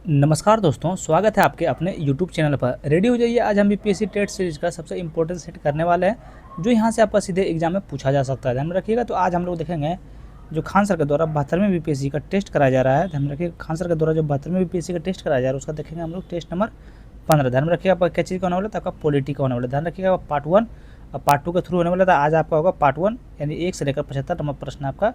नमस्कार दोस्तों, स्वागत है आपके अपने YouTube चैनल पर। रेडी हो जाइए, आज हम बीपीएससी टेट सीरीज का सबसे इंपॉर्टेंट सेट करने वाले हैं, जो यहाँ से आपका सीधे एग्जाम में पूछा जा सकता है। ध्यान में रखिएगा। तो आज हम लोग देखेंगे जो खान सर के द्वारा 72वें बीपीएससी का टेस्ट कराया जा रहा है। ध्यान में रखिए, खान सर के द्वारा जो 72वें बीपीएससी का टेस्ट कराया जा रहा है उसका देखेंगे हम लोग टेस्ट नंबर 15। ध्यान में रखिएगा, आपका क्या चीज़ का होने वाला था, आपका पॉलिटी का होने वाला। ध्यान रखिएगा, पार्ट 1 और पार्ट 2 के थ्रू होने वाला था। आज आपका होगा पार्ट 1, यानी 1 से लेकर 75 नंबर प्रश्न आपका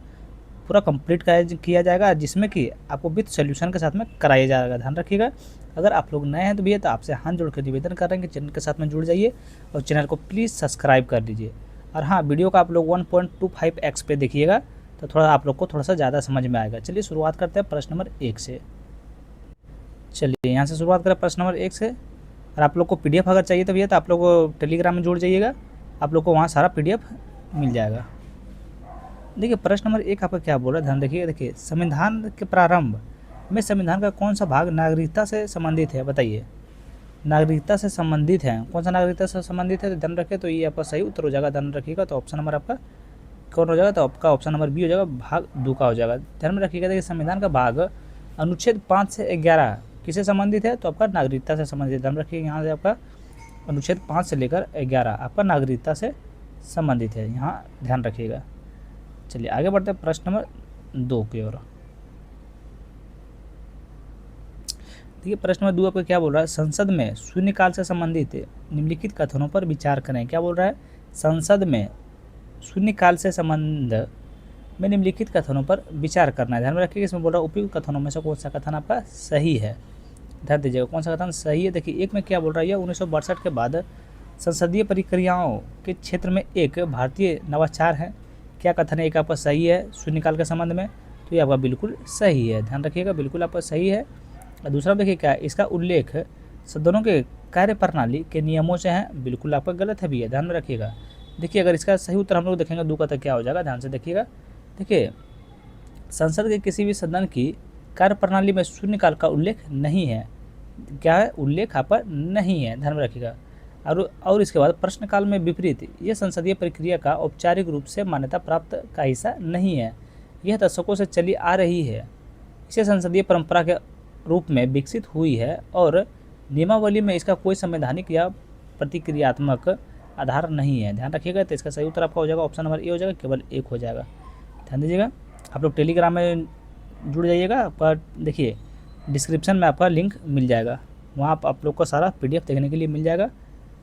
पूरा कंप्लीट किया जाएगा, जिसमें कि आपको विद सोल्यूशन के साथ में कराया जाएगा। ध्यान रखिएगा। अगर आप लोग नए हैं तो भैया तो आपसे हाथ जोड़ कर निवेदन कर रहे हैं कि चैनल के साथ में जुड़ जाइए और चैनल को प्लीज़ सब्सक्राइब कर दीजिए। और हाँ, वीडियो का आप लोग 1.25x पे देखिएगा तो थोड़ा आप लोग को थोड़ा सा ज़्यादा समझ में आएगा। चलिए शुरुआत करते हैं प्रश्न नंबर 1 से। चलिए यहाँ से शुरुआत करें प्रश्न नंबर 1 से। और आप लोग को PDF अगर चाहिए तो भैया तो आप लोग को टेलीग्राम में जुड़ जाइएगा, आप लोग को वहाँ सारा PDF मिल जाएगा। देखिए प्रश्न नंबर 1 आपका क्या बोल रहा है, ध्यान देखिए। देखिए, संविधान के प्रारंभ में संविधान का कौन सा भाग नागरिकता से संबंधित है, बताइए। नागरिकता से संबंधित है, कौन सा नागरिकता से संबंधित है, तो ध्यान रखिए। तो ये आपका सही उत्तर हो जाएगा। ध्यान रखिएगा, तो ऑप्शन नंबर आपका कौन हो जाएगा, तो आपका ऑप्शन नंबर बी हो जाएगा, भाग 2 का हो जाएगा। ध्यान में रखिएगा। देखिए, संविधान का भाग अनुच्छेद 5 से 11 किससे संबंधित है, तो आपका नागरिकता से संबंधित। ध्यान रखिए, यहाँ से आपका अनुच्छेद 5 से लेकर 11 आपका नागरिकता से संबंधित है, यहाँ ध्यान रखिएगा। चलिए आगे बढ़ते हैं प्रश्न नंबर 2 की ओर। देखिए प्रश्न नंबर 2 आपको क्या बोल रहा है, संसद में शून्यकाल से संबंधित निम्नलिखित कथनों पर विचार करें। क्या बोल रहा है, संसद में शून्यकाल से संबंध में निम्नलिखित कथनों पर विचार करना है। ध्यान में रखिए, इसमें बोल रहा है उपयुक्त कथनों में से कौन सा कथन आपका सही है। ध्यान दीजिएगा, कौन सा कथन सही है। देखिए, एक में क्या बोल रहा है, यह 1962 के बाद संसदीय प्रक्रियाओं के क्षेत्र में एक भारतीय नवाचार है। क्या कथन है, एक आपका सही है शून्यकाल के संबंध में, तो ये आपका बिल्कुल सही है। ध्यान रखिएगा, बिल्कुल आपका सही है। और दूसरा देखिए क्या है, इसका उल्लेख सदनों के कार्य प्रणाली के नियमों से है, बिल्कुल आपका गलत है भी है। ध्यान में रखिएगा। देखिए, अगर इसका सही उत्तर हम लोग देखेंगे 2 का तो क्या हो जाएगा, ध्यान से देखिएगा। देखिए, संसद के किसी भी सदन की कार्य प्रणाली में शून्यकाल का उल्लेख नहीं है। क्या है, उल्लेख आपका नहीं है। ध्यान में रखिएगा। और इसके बाद प्रश्नकाल में विपरीत, यह संसदीय प्रक्रिया का औपचारिक रूप से मान्यता प्राप्त का हिस्सा नहीं है, यह दशकों से चली आ रही है, इसे संसदीय परंपरा के रूप में विकसित हुई है और नियमावली में इसका कोई संवैधानिक या प्रतिक्रियात्मक आधार नहीं है। ध्यान रखिएगा। तो इसका सही उत्तर आपका हो जाएगा ऑप्शन नंबर ए हो जाएगा, केवल 1 हो जाएगा। ध्यान दीजिएगा, आप लोग टेलीग्राम में जुड़ जाइएगा। आपका देखिए डिस्क्रिप्शन में आपका लिंक मिल जाएगा, वहाँ आप लोग को सारा PDF देखने के लिए मिल जाएगा।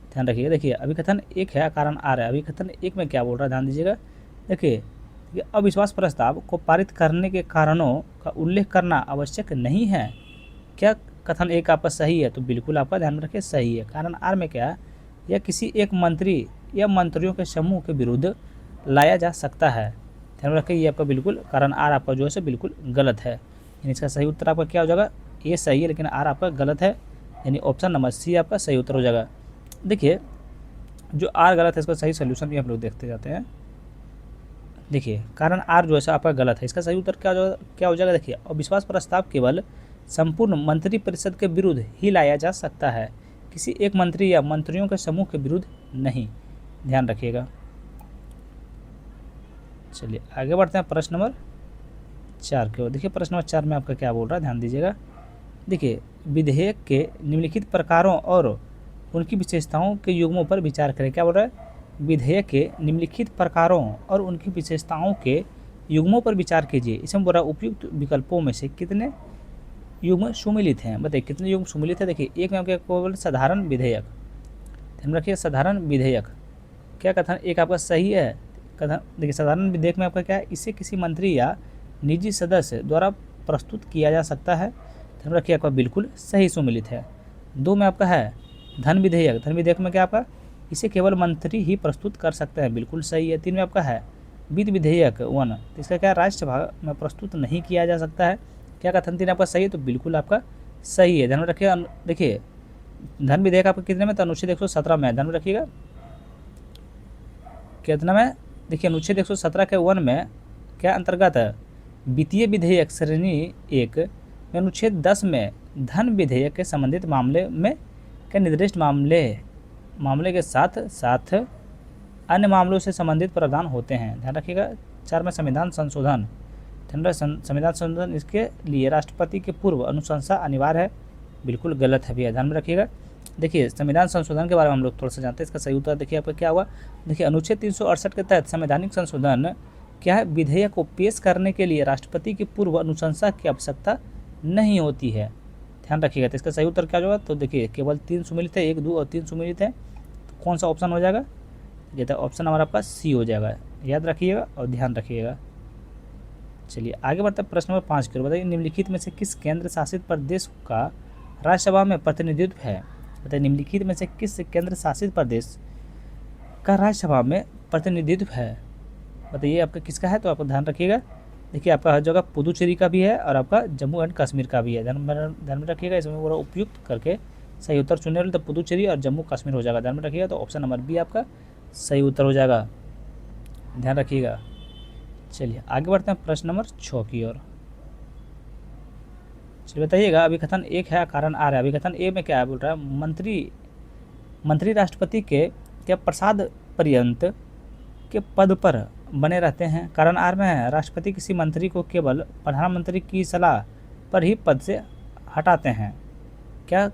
ध्यान रखिएगा। देखिए, अभिकथन 1 है, कारण आ रहा है। अभिकथन 1 में क्या बोल रहा है, ध्यान दीजिएगा। देखिए, अविश्वास प्रस्ताव को पारित करने के कारणों का उल्लेख करना आवश्यक नहीं है। क्या कथन 1 आपका सही है, तो बिल्कुल आपका ध्यान में रखिए सही है। कारण आर में क्या है, यह किसी एक मंत्री या मंत्रियों के समूह के विरुद्ध लाया जा सकता है। ध्यान में रखिए, ये आपका बिल्कुल कारण आर आपका जो है बिल्कुल गलत है। यानी इसका सही उत्तर आपका क्या हो जाएगा, ये सही है लेकिन आर आपका गलत है, यानी ऑप्शन नंबर सी आपका सही उत्तर हो जाएगा। देखिए, जो आर गलत है इसका सही सोल्यूशन भी हम लोग देखते जाते हैं। देखिए, कारण आर जो है आपका गलत है, इसका सही उत्तर क्या हो जाएगा। देखिए, अविश्वास प्रस्ताव केवल संपूर्ण मंत्री परिषद के विरुद्ध ही लाया जा सकता है, किसी एक मंत्री या मंत्रियों के समूह के विरुद्ध नहीं। ध्यान रखिएगा। चलिए आगे बढ़ते हैं प्रश्न नंबर 4 की ओर। देखिए, प्रश्न नंबर 4 में आपका क्या बोल रहा है, ध्यान दीजिएगा। देखिए, विधेयक के निम्नलिखित प्रकारों और उनकी विशेषताओं के युग्मों पर विचार करें। क्या बोल रहा है, विधेयक के निम्नलिखित प्रकारों और उनकी विशेषताओं के युग्मों पर विचार कीजिए। इसमें बोल रहा है उपयुक्त विकल्पों में से कितने युग्म सुमिलित हैं, बताइए कितने युग्म सुमिलित है। देखिए, एक में आपका केवल साधारण विधेयक। ध्यान रखिए, साधारण विधेयक। क्या कथन 1 आपका सही है। कथन देखिए, साधारण विधेयक में आपका क्या है, इसे किसी मंत्री या निजी सदस्य द्वारा प्रस्तुत किया जा सकता है। ध्यान रखिए, आपका बिल्कुल सही सुमिलित है। 2 में आपका है धन विधेयक। धन विधेयक में क्या आपका, इसे केवल मंत्री ही प्रस्तुत कर सकते हैं, बिल्कुल सही है। 3 में आपका है वित्त विधेयक 1, तो इसका क्या राज्यसभा में प्रस्तुत नहीं किया जा सकता है। क्या कथन 3 आपका सही है, तो बिल्कुल आपका सही है। ध्यान में रखिए। देखिए, धन विधेयक आपका कितने में, तो अनुच्छेद 117 में। ध्यान में रखिएगा कितना में, देखिए अनुच्छेद 117 के 1 में क्या अंतर्गत है, वित्तीय विधेयक श्रेणी 1 में अनुच्छेद 10 में धन विधेयक के संबंधित मामले में के निर्दिष्ट मामले के साथ साथ अन्य मामलों से संबंधित प्रावधान होते हैं। ध्यान रखिएगा। 4 में संविधान संशोधन संविधान संशोधन इसके लिए राष्ट्रपति के पूर्व अनुशंसा अनिवार्य है, बिल्कुल गलत है भैया, ध्यान में रखिएगा। देखिए संविधान संशोधन के बारे में हम लोग थोड़ा सा जानते हैं, इसका सही उत्तर देखिए आपका क्या हुआ। देखिए अनुच्छेद 368 के तहत संवैधानिक संशोधन क्या है, विधेयक को पेश करने के लिए राष्ट्रपति की पूर्व अनुशंसा की आवश्यकता नहीं होती है, ध्यान रखिएगा। तो इसका सही उत्तर क्या होगा, तो देखिए केवल 3 सुमेलित है, 1, 2 और 3 सुमेलित है, तो कौन सा ऑप्शन हो जाएगा, ये तो ऑप्शन नंबर आपका सी हो जाएगा, याद रखिएगा और ध्यान रखिएगा। चलिए आगे बढ़ते हैं प्रश्न नंबर 5 की ओर। बताइए निम्नलिखित में से किस केंद्र शासित प्रदेश का राज्यसभा में प्रतिनिधित्व है। बताइए निम्नलिखित में से किस केंद्र शासित प्रदेश का राज्यसभा में प्रतिनिधित्व है। बताइए आपका किसका है, तो आपको ध्यान रखिएगा। देखिए आपका हर जगह पुदुचेरी का भी है और आपका जम्मू एंड कश्मीर का भी है, ध्यान में रखिएगा। इसमें पूरा उपयुक्त करके सही उत्तर चुनने वाले तो पुदुचेरी और जम्मू कश्मीर हो जाएगा, ध्यान में रखिएगा। तो ऑप्शन नंबर बी आपका सही उत्तर हो जाएगा, ध्यान रखिएगा। चलिए आगे बढ़ते हैं प्रश्न नंबर 6 की ओर। चलिए बताइएगा अभिकथन 1 है, कारण आर है। अभिकथन ए में क्या है, बोल रहा है मंत्री राष्ट्रपति के प्रसाद पर्यंत के पद पर बने रहते हैं। कारण आर में है राष्ट्रपति किसी मंत्री को केवल प्रधानमंत्री की सलाह पर ही पद से हटाते हैं। क्या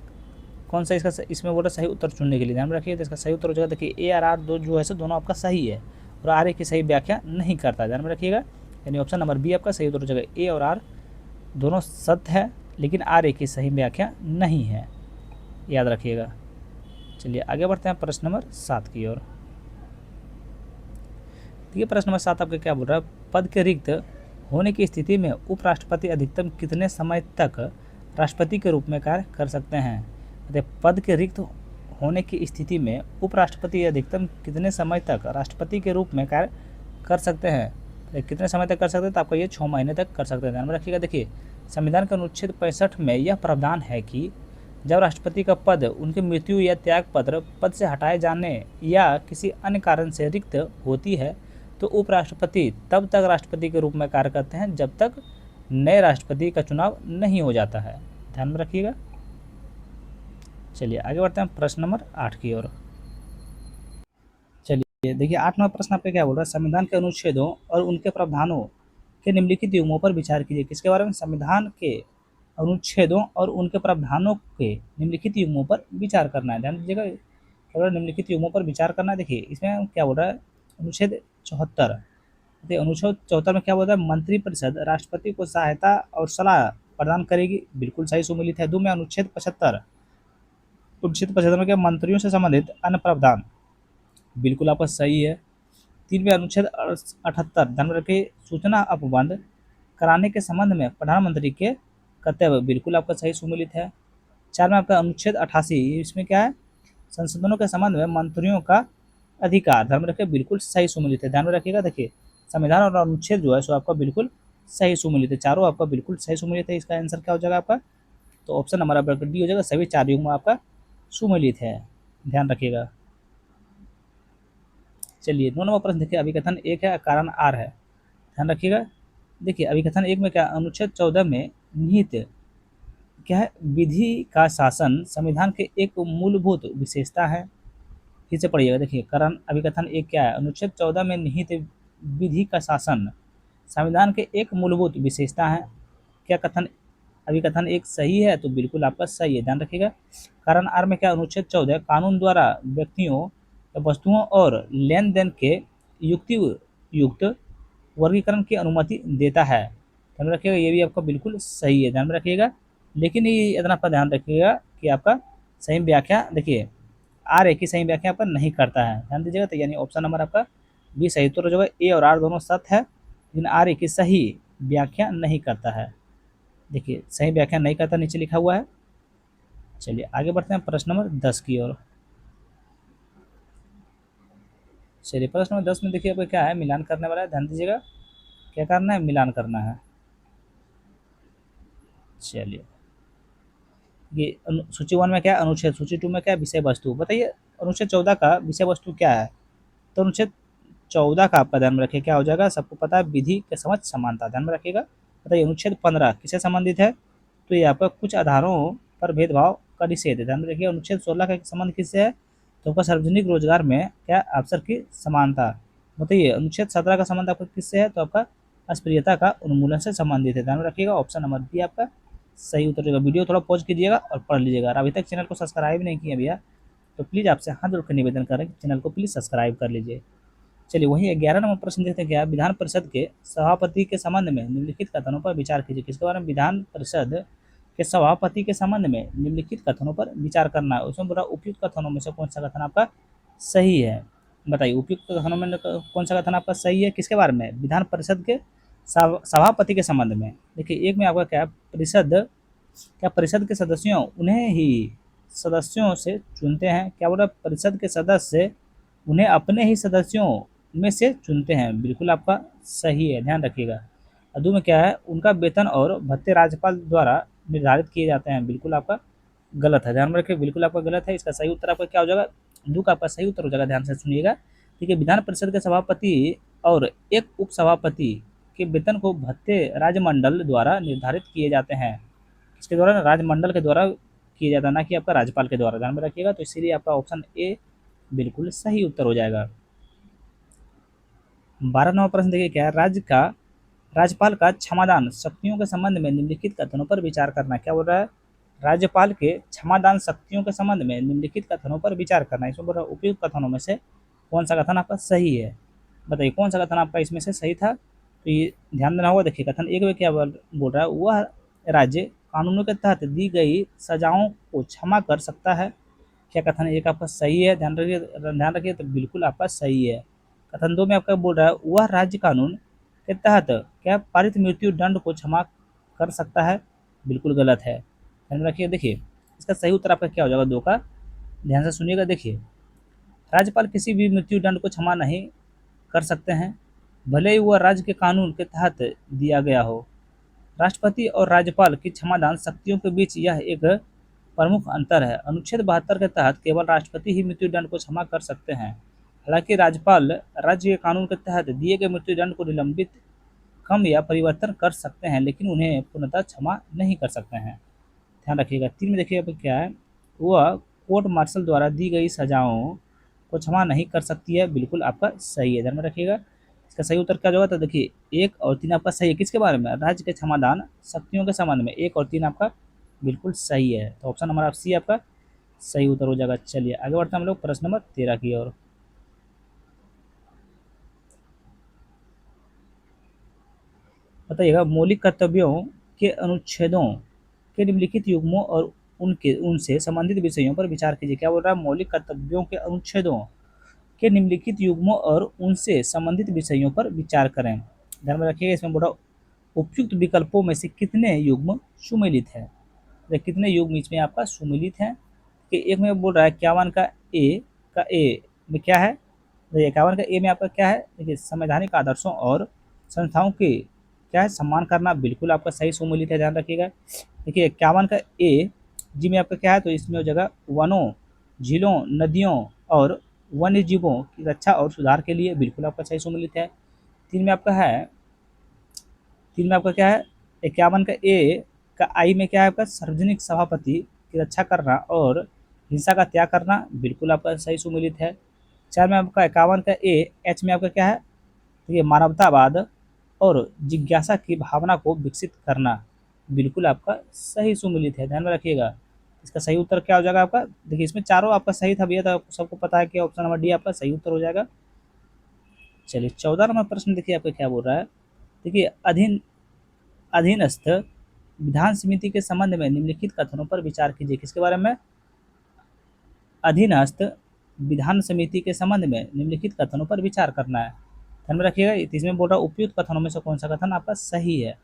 कौन सा इसका इसमें बोल रहा सही उत्तर चुनने के लिए, ध्यान रखिए। तो इसका सही उत्तर हो जाएगा, देखिए ए और आर दो जो है दोनों आपका सही है और आर ए की सही व्याख्या नहीं करता, ध्यान में रखिएगा। यानी ऑप्शन नंबर बी आपका सही उत्तर हो जाएगा। ए और आर दोनों सत्य है लेकिन आर ए की सही व्याख्या नहीं है, याद रखिएगा। चलिए आगे बढ़ते हैं प्रश्न नंबर 7 की ओर। देखिए प्रश्न नंबर 7 आपका क्या बोल रहा है, पद के रिक्त होने की स्थिति में उपराष्ट्रपति अधिकतम कितने समय तक राष्ट्रपति के रूप में कार्य कर सकते हैं। पद के रिक्त होने की स्थिति में उपराष्ट्रपति अधिकतम कितने समय तक राष्ट्रपति के रूप में कार्य कर सकते हैं। कितने समय तक कर सकते हैं, तो आपको ये 6 महीने तक कर सकते हैं, ध्यान में रखिएगा। देखिए संविधान के अनुच्छेद 65 में यह प्रावधान है कि जब राष्ट्रपति का पद उनकी मृत्यु या त्याग पत्र पद से हटाए जाने या किसी अन्य कारण से रिक्त होती है तो उपराष्ट्रपति तब तक राष्ट्रपति के रूप में कार्य करते हैं जब तक नए राष्ट्रपति का चुनाव नहीं हो जाता है, ध्यान में रखिएगा। चलिए आगे बढ़ते हैं प्रश्न नंबर 8 की ओर। चलिए देखिए 8 नंबर प्रश्न आपका क्या बोल रहा है, संविधान के अनुच्छेदों और उनके प्रावधानों के निम्नलिखित युग्मों पर विचार कीजिए। किसके बारे में, संविधान के अनुच्छेदों और उनके प्रावधानों के निम्नलिखित युग्मों पर विचार करना है, ध्यान दीजिएगा। केवल निम्नलिखित युग्मों पर विचार करना है। देखिए इसमें क्या बोल रहा है, अनुच्छेद 74। देखिए अनुच्छेद 74 में क्या बोल रहा है, मंत्रिपरिषद राष्ट्रपति को सहायता और सलाह प्रदान करेगी, बिल्कुल सही सुमेलित है। 2 में अनुच्छेद 75 में क्या मंत्रियों से संबंधित अन्य प्रावधान, बिल्कुल आपका सही है। 3 में अनुच्छेद 78 ध्यान में रखिए, सूचना उपबंध कराने के संबंध में प्रधानमंत्री के कर्तव्य, बिल्कुल आपका सही सुमेलित है। 4 में आपका अनुच्छेद 88, इसमें क्या है, संशोधनों के संबंध में मंत्रियों का अधिकार, ध्यान में रखिए, बिल्कुल सही सुमेलित है, ध्यान में रखिएगा। देखिए संविधान और अनुच्छेद जो है सो आपका बिल्कुल सही सुमेलित है, चारों आपका बिल्कुल सही सुमेलित है। इसका आंसर क्या हो जाएगा आपका, तो ऑप्शन नंबर आपका डी हो जाएगा, सभी 4 युग्म आपका सुमेलित है, ध्यान रखिएगा। चलिए 2 नंबर प्रश्न देखिए, अभिकथन 1 है, कारण आर है, ध्यान रखिएगा। देखिए अभिकथन 1 में क्या, अनुच्छेद 14 में निहित क्या है, विधि का शासन संविधान के एक मूलभूत विशेषता है। फिर से पढ़िएगा, देखिए कारण अभिकथन 1 क्या है, अनुच्छेद 14 में निहित विधि का शासन संविधान के एक मूलभूत विशेषता है। क्या कथन अभिकथन 1 सही है, तो बिल्कुल आपका सही है, ध्यान रखिएगा। कारण आर में क्या, अनुच्छेद 14 कानून द्वारा व्यक्तियों वस्तुओं और लेन देन के युक्त वर्गीकरण की अनुमति देता है, ध्यान रखिएगा। ये भी आपका बिल्कुल सही है, ध्यान में रखिएगा। लेकिन ये इतना आपका ध्यान रखिएगा कि आपका सही व्याख्या, देखिए आर ए की सही व्याख्या पर नहीं करता है, ध्यान दीजिएगा। तो यानी ऑप्शन नंबर आपका बी सही उत्तर हो जाएगा। ए और आर दोनों सत्य है लेकिन आर ए की सही व्याख्या नहीं करता है, देखिए सही व्याख्या नहीं करता नीचे लिखा हुआ है। चलिए आगे बढ़ते हैं प्रश्न नंबर 10 की ओर। चलिए प्रश्न नंबर 10 में देखिए आपको क्या है, मिलान करने वाला है, ध्यान दीजिएगा। क्या करना है, मिलान करना है। चलिए ये सूची 1 में क्या है, अनुच्छेद, सूची 2 में क्या है, विषय वस्तु। बताइए अनुच्छेद 14 का विषय वस्तु क्या है, तो अनुच्छेद 14 का आपका ध्यान में रखिए क्या हो जाएगा, सबको पता है, विधि के समझ समानता, ध्यान में रखिएगा। बताइए अनुच्छेद 15 किससे संबंधित है, तो ये आपका कुछ आधारों पर भेदभाव का निषेध है, ध्यान में रखिए। अनुच्छेद 16 का संबंध किससे है, तो आपका सार्वजनिक रोजगार में क्या अवसर की समानता। बताइए अनुच्छेद 17 का संबंध आपका किससे है, तो आपका अस्पृश्यता का उन्मूलन से संबंधित है। ध्यान में रखिएगा, ऑप्शन नंबर बी आपका सही उत्तर होगा। वीडियो थोड़ा पॉज कीजिएगा और पढ़ लीजिएगा। अभी तक चैनल को सब्सक्राइब नहीं किया भैया तो प्लीज़ आपसे हाथ जोड़कर निवेदन करें कि चैनल को प्लीज़ सब्सक्राइब कर लीजिए। चलिए वही 11 नंबर प्रश्न देखते हैं क्या। विधान परिषद के सभापति के संबंध में निम्नलिखित कथनों पर विचार कीजिए। किसके बारे में? विधान परिषद के सभापति के संबंध में निम्नलिखित कथनों पर विचार करना है। उसमें पूरा उपयुक्त कथनों में से कौन सा कथन आपका सही है? बताइए, उपयुक्त कथनों में कौन सा कथन आपका सही है? किसके बारे में? विधान परिषद के सभापति के संबंध में। देखिए एक में आपका क्या, परिषद, क्या परिषद के सदस्यों उन्हें ही सदस्यों से चुनते हैं? क्या बोला? परिषद के सदस्य उन्हें अपने ही सदस्यों में से चुनते हैं। बिल्कुल आपका सही है, ध्यान रखिएगा। अदू में क्या है? उनका वेतन और भत्ते राज्यपाल द्वारा निर्धारित किए जाते हैं। बिल्कुल आपका गलत है, ध्यान में रखिए, बिल्कुल आपका गलत है। इसका सही उत्तर आपका क्या हो जाएगा? दू का आपका सही उत्तर हो जाएगा। ध्यान से सुनिएगा। ठीक है, विधान परिषद के सभापति और एक उप सभापति के वेतन को भत्ते राज्यमंडल द्वारा निर्धारित किए जाते हैं। इसके द्वारा राज्यमंडल के द्वारा किया जाता है, ना कि आपका राज्यपाल के द्वारा। ध्यान में रखिएगा। तो इसीलिए आपका ऑप्शन ए बिल्कुल सही उत्तर हो जाएगा। 12 नंबर प्रश्न देखिए क्या है। राज्यपाल का क्षमादान शक्तियों के संबंध में निम्नलिखित कथनों पर विचार करना। क्या बोल रहा है? राज्यपाल के क्षमादान शक्तियों के संबंध में निम्नलिखित कथनों पर विचार करना। इसमें बोल रहा है उपयुक्त कथनों में से कौन सा कथन आपका सही है? बताइए कौन सा कथन आपका इसमें से सही था? तो ये ध्यान देना होगा। देखिए कथन एक में क्या बोल रहा है? वह राज्य कानूनों के तहत दी गई सजाओं को क्षमा कर सकता है। क्या कथन एक आपका सही है? ध्यान रखिए तो बिल्कुल आपका सही है। कथन दो में आपका बोल रहा है वह राज्य कानून के तहत क्या पारित मृत्यु दंड को क्षमा कर सकता है। बिल्कुल गलत है, ध्यान में रखिए। देखिए इसका सही उत्तर आपका क्या हो जाएगा? दो का। ध्यान से सुनिएगा। देखिए राज्यपाल किसी भी मृत्यु दंड को क्षमा नहीं कर सकते हैं, भले ही वह राज्य के कानून के तहत दिया गया हो। राष्ट्रपति और राज्यपाल की क्षमादान शक्तियों के बीच यह एक प्रमुख अंतर है। अनुच्छेद 72 के तहत केवल राष्ट्रपति ही मृत्युदंड को क्षमा कर सकते हैं। हालांकि राज्यपाल राज्य के कानून के तहत दिए गए मृत्युदंड को निलंबित, कम या परिवर्तन कर सकते हैं, लेकिन उन्हें पूर्णतः क्षमा नहीं कर सकते हैं। ध्यान रखिएगा। 3 में देखिए अब क्या है? वह कोर्ट मार्शल द्वारा दी गई सजाओं को क्षमा नहीं कर सकती है। बिल्कुल आपका सही है, ध्यान में रखिएगा। इसका सही उत्तर क्या होगा? तो देखिए 1 और 3 आपका सही है। किसके बारे में? राज्य के क्षमादान शक्तियों के संबंध में 1 और 3 आपका बिल्कुल सही है। तो ऑप्शन नंबर आप सी आपका सही उत्तर हो जाएगा। चलिए आगे बढ़ते हैं हम लोग प्रश्न नंबर 13 की ओर। बताइएगा, मौलिक कर्तव्यों के अनुच्छेदों के निम्नलिखित युग्मों और उनसे संबंधित विषयों पर विचार कीजिए। क्या बोल रहा है? मौलिक कर्तव्यों के अनुच्छेदों के निम्नलिखित युग्मों और उनसे संबंधित विषयों पर विचार करें। ध्यान में रखिएगा। इसमें बोला उपयुक्त विकल्पों में से कितने युग्म सुमेलित है? कितने युग्म इसमें आपका सुमेलित है? कि एक में बोल रहा है 51 का ए में क्या है? 51 का ए में आपका क्या है? देखिए संवैधानिक आदर्शों और संस्थाओं के क्या है? सम्मान करना। बिल्कुल आपका सही सुमेलित है, ध्यान रखिएगा। देखिए 51 का ए जी में आपका क्या है? तो इसमें हो जाएगा वनों, झीलों, नदियों और वन्य जीवों की रक्षा और सुधार के लिए। बिल्कुल आपका सही सुमेलित है। 3 में आपका है, 3 में आपका क्या है? 51 का ए का आई में क्या है आपका? सार्वजनिक सभापति की रक्षा करना और हिंसा का त्याग करना। बिल्कुल आपका सही सुमेलित है। 4 में आपका 51 का ए एच में आपका क्या है? तो ये मानवतावाद और जिज्ञासा की भावना को विकसित करना। बिल्कुल आपका सही सुमेलित है, ध्यान में रखिएगा। इसका सही उत्तर क्या हो जाएगा आपका? देखिए इसमें चारों आपका सही था भैया, तो आपको सबको पता है कि ऑप्शन नंबर डी आपका सही उत्तर हो जाएगा। चलिए 14 नंबर प्रश्न देखिए आपका क्या बोल रहा है। देखिए अधीनस्थ विधान समिति के संबंध में निम्नलिखित कथनों पर विचार कीजिए। किसके बारे में? अधीनस्थ विधान समिति के संबंध में निम्नलिखित कथनों पर विचार करना है। ध्यान में रखिएगा। इसमें बोल रहा है उपयुक्त कथनों में से कौन सा कथन आपका सही है?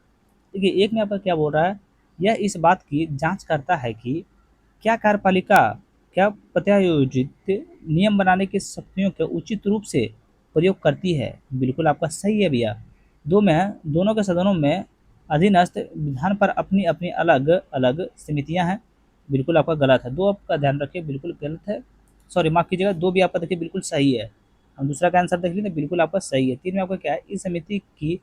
देखिए एक में आपका क्या बोल रहा है? यह इस बात की जांच करता है कि क्या कार्यपालिका क्या प्रत्यायोजित नियम बनाने की शक्तियों के उचित रूप से प्रयोग करती है। बिल्कुल आपका सही है भैया। दो में है, दोनों के सदनों में अधीनस्थ विधान पर अपनी अपनी अलग अलग समितियां हैं। बिल्कुल आपका गलत है। दो आपका ध्यान रखिए, बिल्कुल गलत है। सॉरी माफ कीजिएगा, दो भी आपका देखिए बिल्कुल सही है। हम दूसरा का आंसर देख लीजिए, बिल्कुल आपका सही है। 3 में आपका क्या है? इस समिति की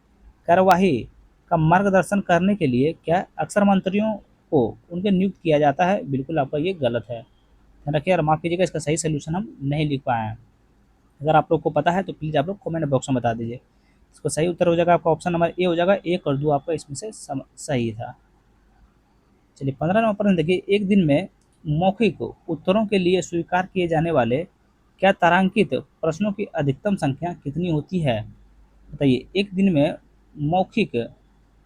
कार्यवाही का मार्गदर्शन करने के लिए क्या अक्सर मंत्रियों को उनके नियुक्त किया जाता है। बिल्कुल आपका ये गलत है, ध्यान रखिए। और माफ़ कीजिएगा, इसका सही सोल्यूशन हम नहीं लिख पाए हैं। अगर आप लोग को पता है तो प्लीज़ आप लोग कमेंट बॉक्स में बता दीजिए। इसको सही उत्तर हो जाएगा आपका ऑप्शन नंबर ए हो जाएगा, 1 और 2 आपका इसमें से सही था। चलिए 15 नंबर प्रश्न देखिए, एक दिन में मौखिक उत्तरों के लिए स्वीकार किए जाने वाले क्या तारांकित प्रश्नों की अधिकतम संख्या कितनी होती है? बताइए, एक दिन में मौखिक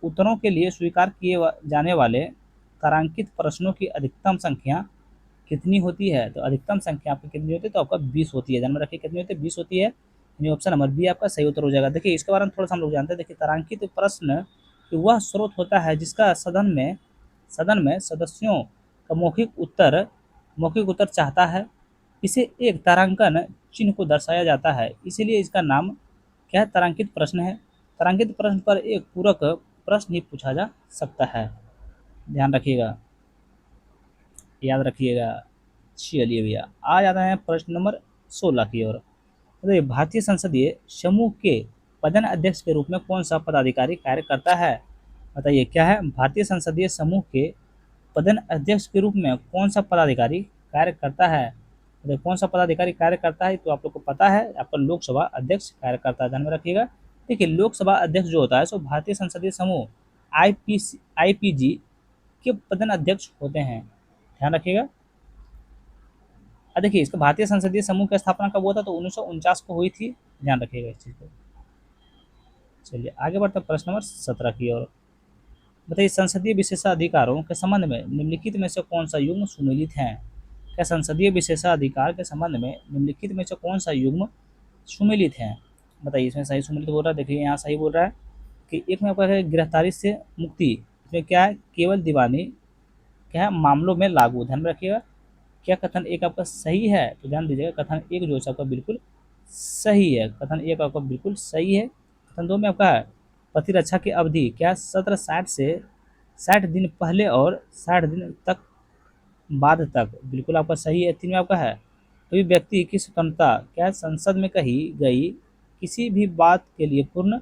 उत्तरों के लिए स्वीकार किए जाने वाले तारांकित प्रश्नों की अधिकतम संख्या कितनी होती है? तो अधिकतम संख्या आपकी कितनी होती है? तो आपका 20 होती है। ध्यान में रखिए कितनी होती है? 20 होती है। यानी ऑप्शन नंबर बी आपका सही उत्तर हो जाएगा। देखिए इसके बारे में थोड़ा सा हम लोग जानते हैं। देखिए तारांकित प्रश्न वह स्रोत होता है जिसका सदन में सदस्यों का मौखिक उत्तर चाहता है। इसे एक तारांकन चिन्ह को दर्शाया जाता है, इसीलिए इसका नाम क्या है? तारांकित प्रश्न है। तारांकित प्रश्न पर एक पूरक प्रश्न ही पूछा जा सकता है। ध्यान रखिएगा, याद रखिएगा। चलिए भैया आ जाते हैं प्रश्न नंबर 16 की ओर। तो भारतीय संसदीय समूह के पदन अध्यक्ष के रूप में कौन सा पदाधिकारी कार्य करता है? बताइए क्या है? भारतीय संसदीय समूह के पदन अध्यक्ष के रूप में कौन सा पदाधिकारी कार्य करता है? तो कौन सा पदाधिकारी कार्य करता है तो आप लोग को पता है, आपका लोकसभा अध्यक्ष कार्य करता है। ध्यान में रखिएगा। देखिए लोकसभा अध्यक्ष जो होता है सो भारतीय संसदीय समूह आईपीजी के पदन अध्यक्ष होते हैं। ध्यान रखिएगा। देखिए इसका भारतीय संसदीय समूह की स्थापना कब हुआ था? तो 1949 को हुई थी। ध्यान रखिएगा इस चीज को। चलिए आगे बढ़ते हैं प्रश्न नंबर 17 की ओर। बताइए संसदीय विशेषाधिकारों के संबंध में निम्नलिखित में से कौन सा युग्म सुमेलित है? क्या संसदीय विशेषाधिकार के संबंध में निम्नलिखित में से कौन सा युग्म सुमेलित है? बताइए इसमें सही सुमेलित बोल रहा है। देखिए यहाँ सही बोल रहा है कि एक में आपका है गिरफ्तारी से मुक्ति, इसमें क्या है? केवल दीवानी क्या है मामलों में लागू। ध्यान में रखिएगा। क्या कथन एक आपका सही है? तो ध्यान दीजिएगा कथन एक जो है आपका बिल्कुल सही है। कथन एक आपका बिल्कुल सही है। कथन दो में आपका है प्रतिरक्षा की अवधि क्या सत्र 60 से 60 दिन पहले और 60 दिन तक बाद तक, बिल्कुल आपका सही है। 3 में आपका है कोई व्यक्ति की स्वतंत्रता क्या संसद में कही गई किसी भी बात के लिए पूर्ण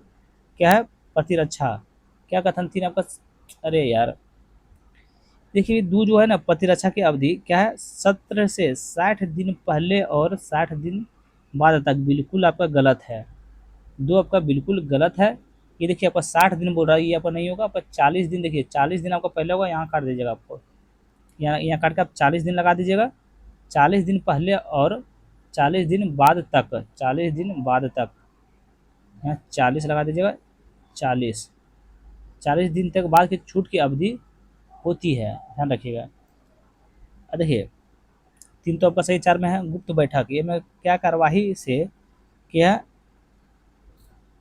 क्या है प्रतिरक्षा। क्या कथन 3 आपका? अरे यार देखिए दो जो है ना प्रतिरक्षा की अवधि क्या है 17 से 60 दिन पहले और 60 दिन बाद तक, बिल्कुल आपका गलत है। दो आपका बिल्कुल गलत है। ये देखिए आपका 60 दिन बोल रहा है, ये आपका नहीं होगा। आपका 40 दिन, देखिए 40 दिन आपका पहले होगा, यहाँ काट दीजिएगा आपको, यहाँ काट के आप 40 दिन लगा दीजिएगा। 40 दिन पहले और 40 दिन बाद तक, 40 दिन बाद तक, यहाँ 40 लगा दीजिएगा। 40 दिन तक बाद की छूट की अवधि होती है। ध्यान रखिएगा। देखिए 3 तो आपका सही। 4 में है गुप्त बैठक, ये में क्या कार्यवाही से क्या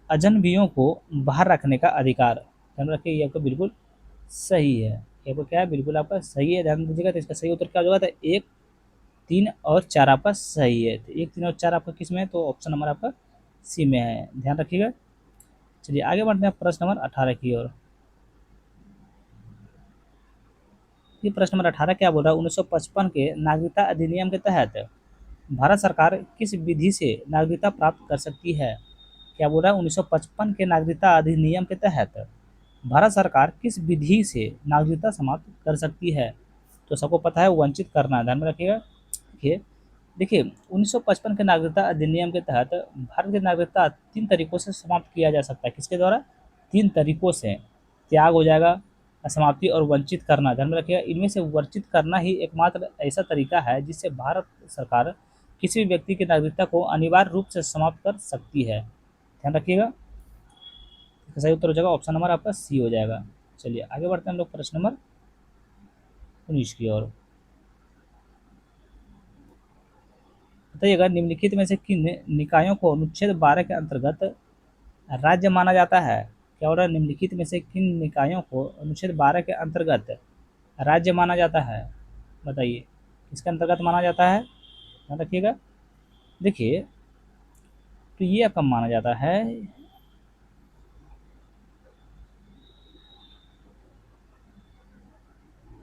अजनबियों को बाहर रखने का अधिकार। ध्यान रखिए ये आपका बिल्कुल सही है। ये आपका क्या है? बिल्कुल आपका सही है। ध्यान दीजिएगा। तो इसका सही उत्तर क्या होगा? तो 1, 3 और 4 आपका सही है। तो 1, 3 और 4 आपका किस में है? तो ऑप्शन नंबर आपका सी में है। ध्यान रखिएगा। चलिए आगे बढ़ते हैं प्रश्न नंबर 18 की ओर। ये प्रश्न नंबर 18 क्या बोल रहा है? 1955 के नागरिकता अधिनियम के तहत भारत सरकार किस विधि से नागरिकता प्राप्त कर सकती है? क्या बोल रहा है? 1955 के नागरिकता अधिनियम के तहत भारत सरकार किस विधि से नागरिकता समाप्त कर सकती है? तो सबको पता है वंचित करना। ध्यान में रखिएगा। देखिए 1955 के नागरिकता अधिनियम के तहत भारत की नागरिकता 3 तरीकों से समाप्त किया जा सकता है। किसके द्वारा? 3 तरीकों से। त्याग हो जाएगा, समाप्ति और वंचित करना। ध्यान में रखिएगा। इनमें से वंचित करना ही एकमात्र ऐसा तरीका है जिससे भारत सरकार किसी भी व्यक्ति की नागरिकता को अनिवार्य रूप से समाप्त कर सकती है। ध्यान रखिएगा। सही उत्तर हो जाएगा ऑप्शन नंबर आपका सी हो जाएगा। चलिए आगे बढ़ते हैं हम लोग प्रश्न नंबर 19 की ओर। बताइएगा निम्नलिखित में से किन निकायों को अनुच्छेद 12 के अंतर्गत राज्य माना जाता है? क्या हो रहा है? निम्नलिखित में से किन निकायों को अनुच्छेद 12 के अंतर्गत राज्य माना जाता है? बताइए किसके अंतर्गत माना जाता है? ध्यान रखिएगा। देखिए तो ये आपका माना जाता है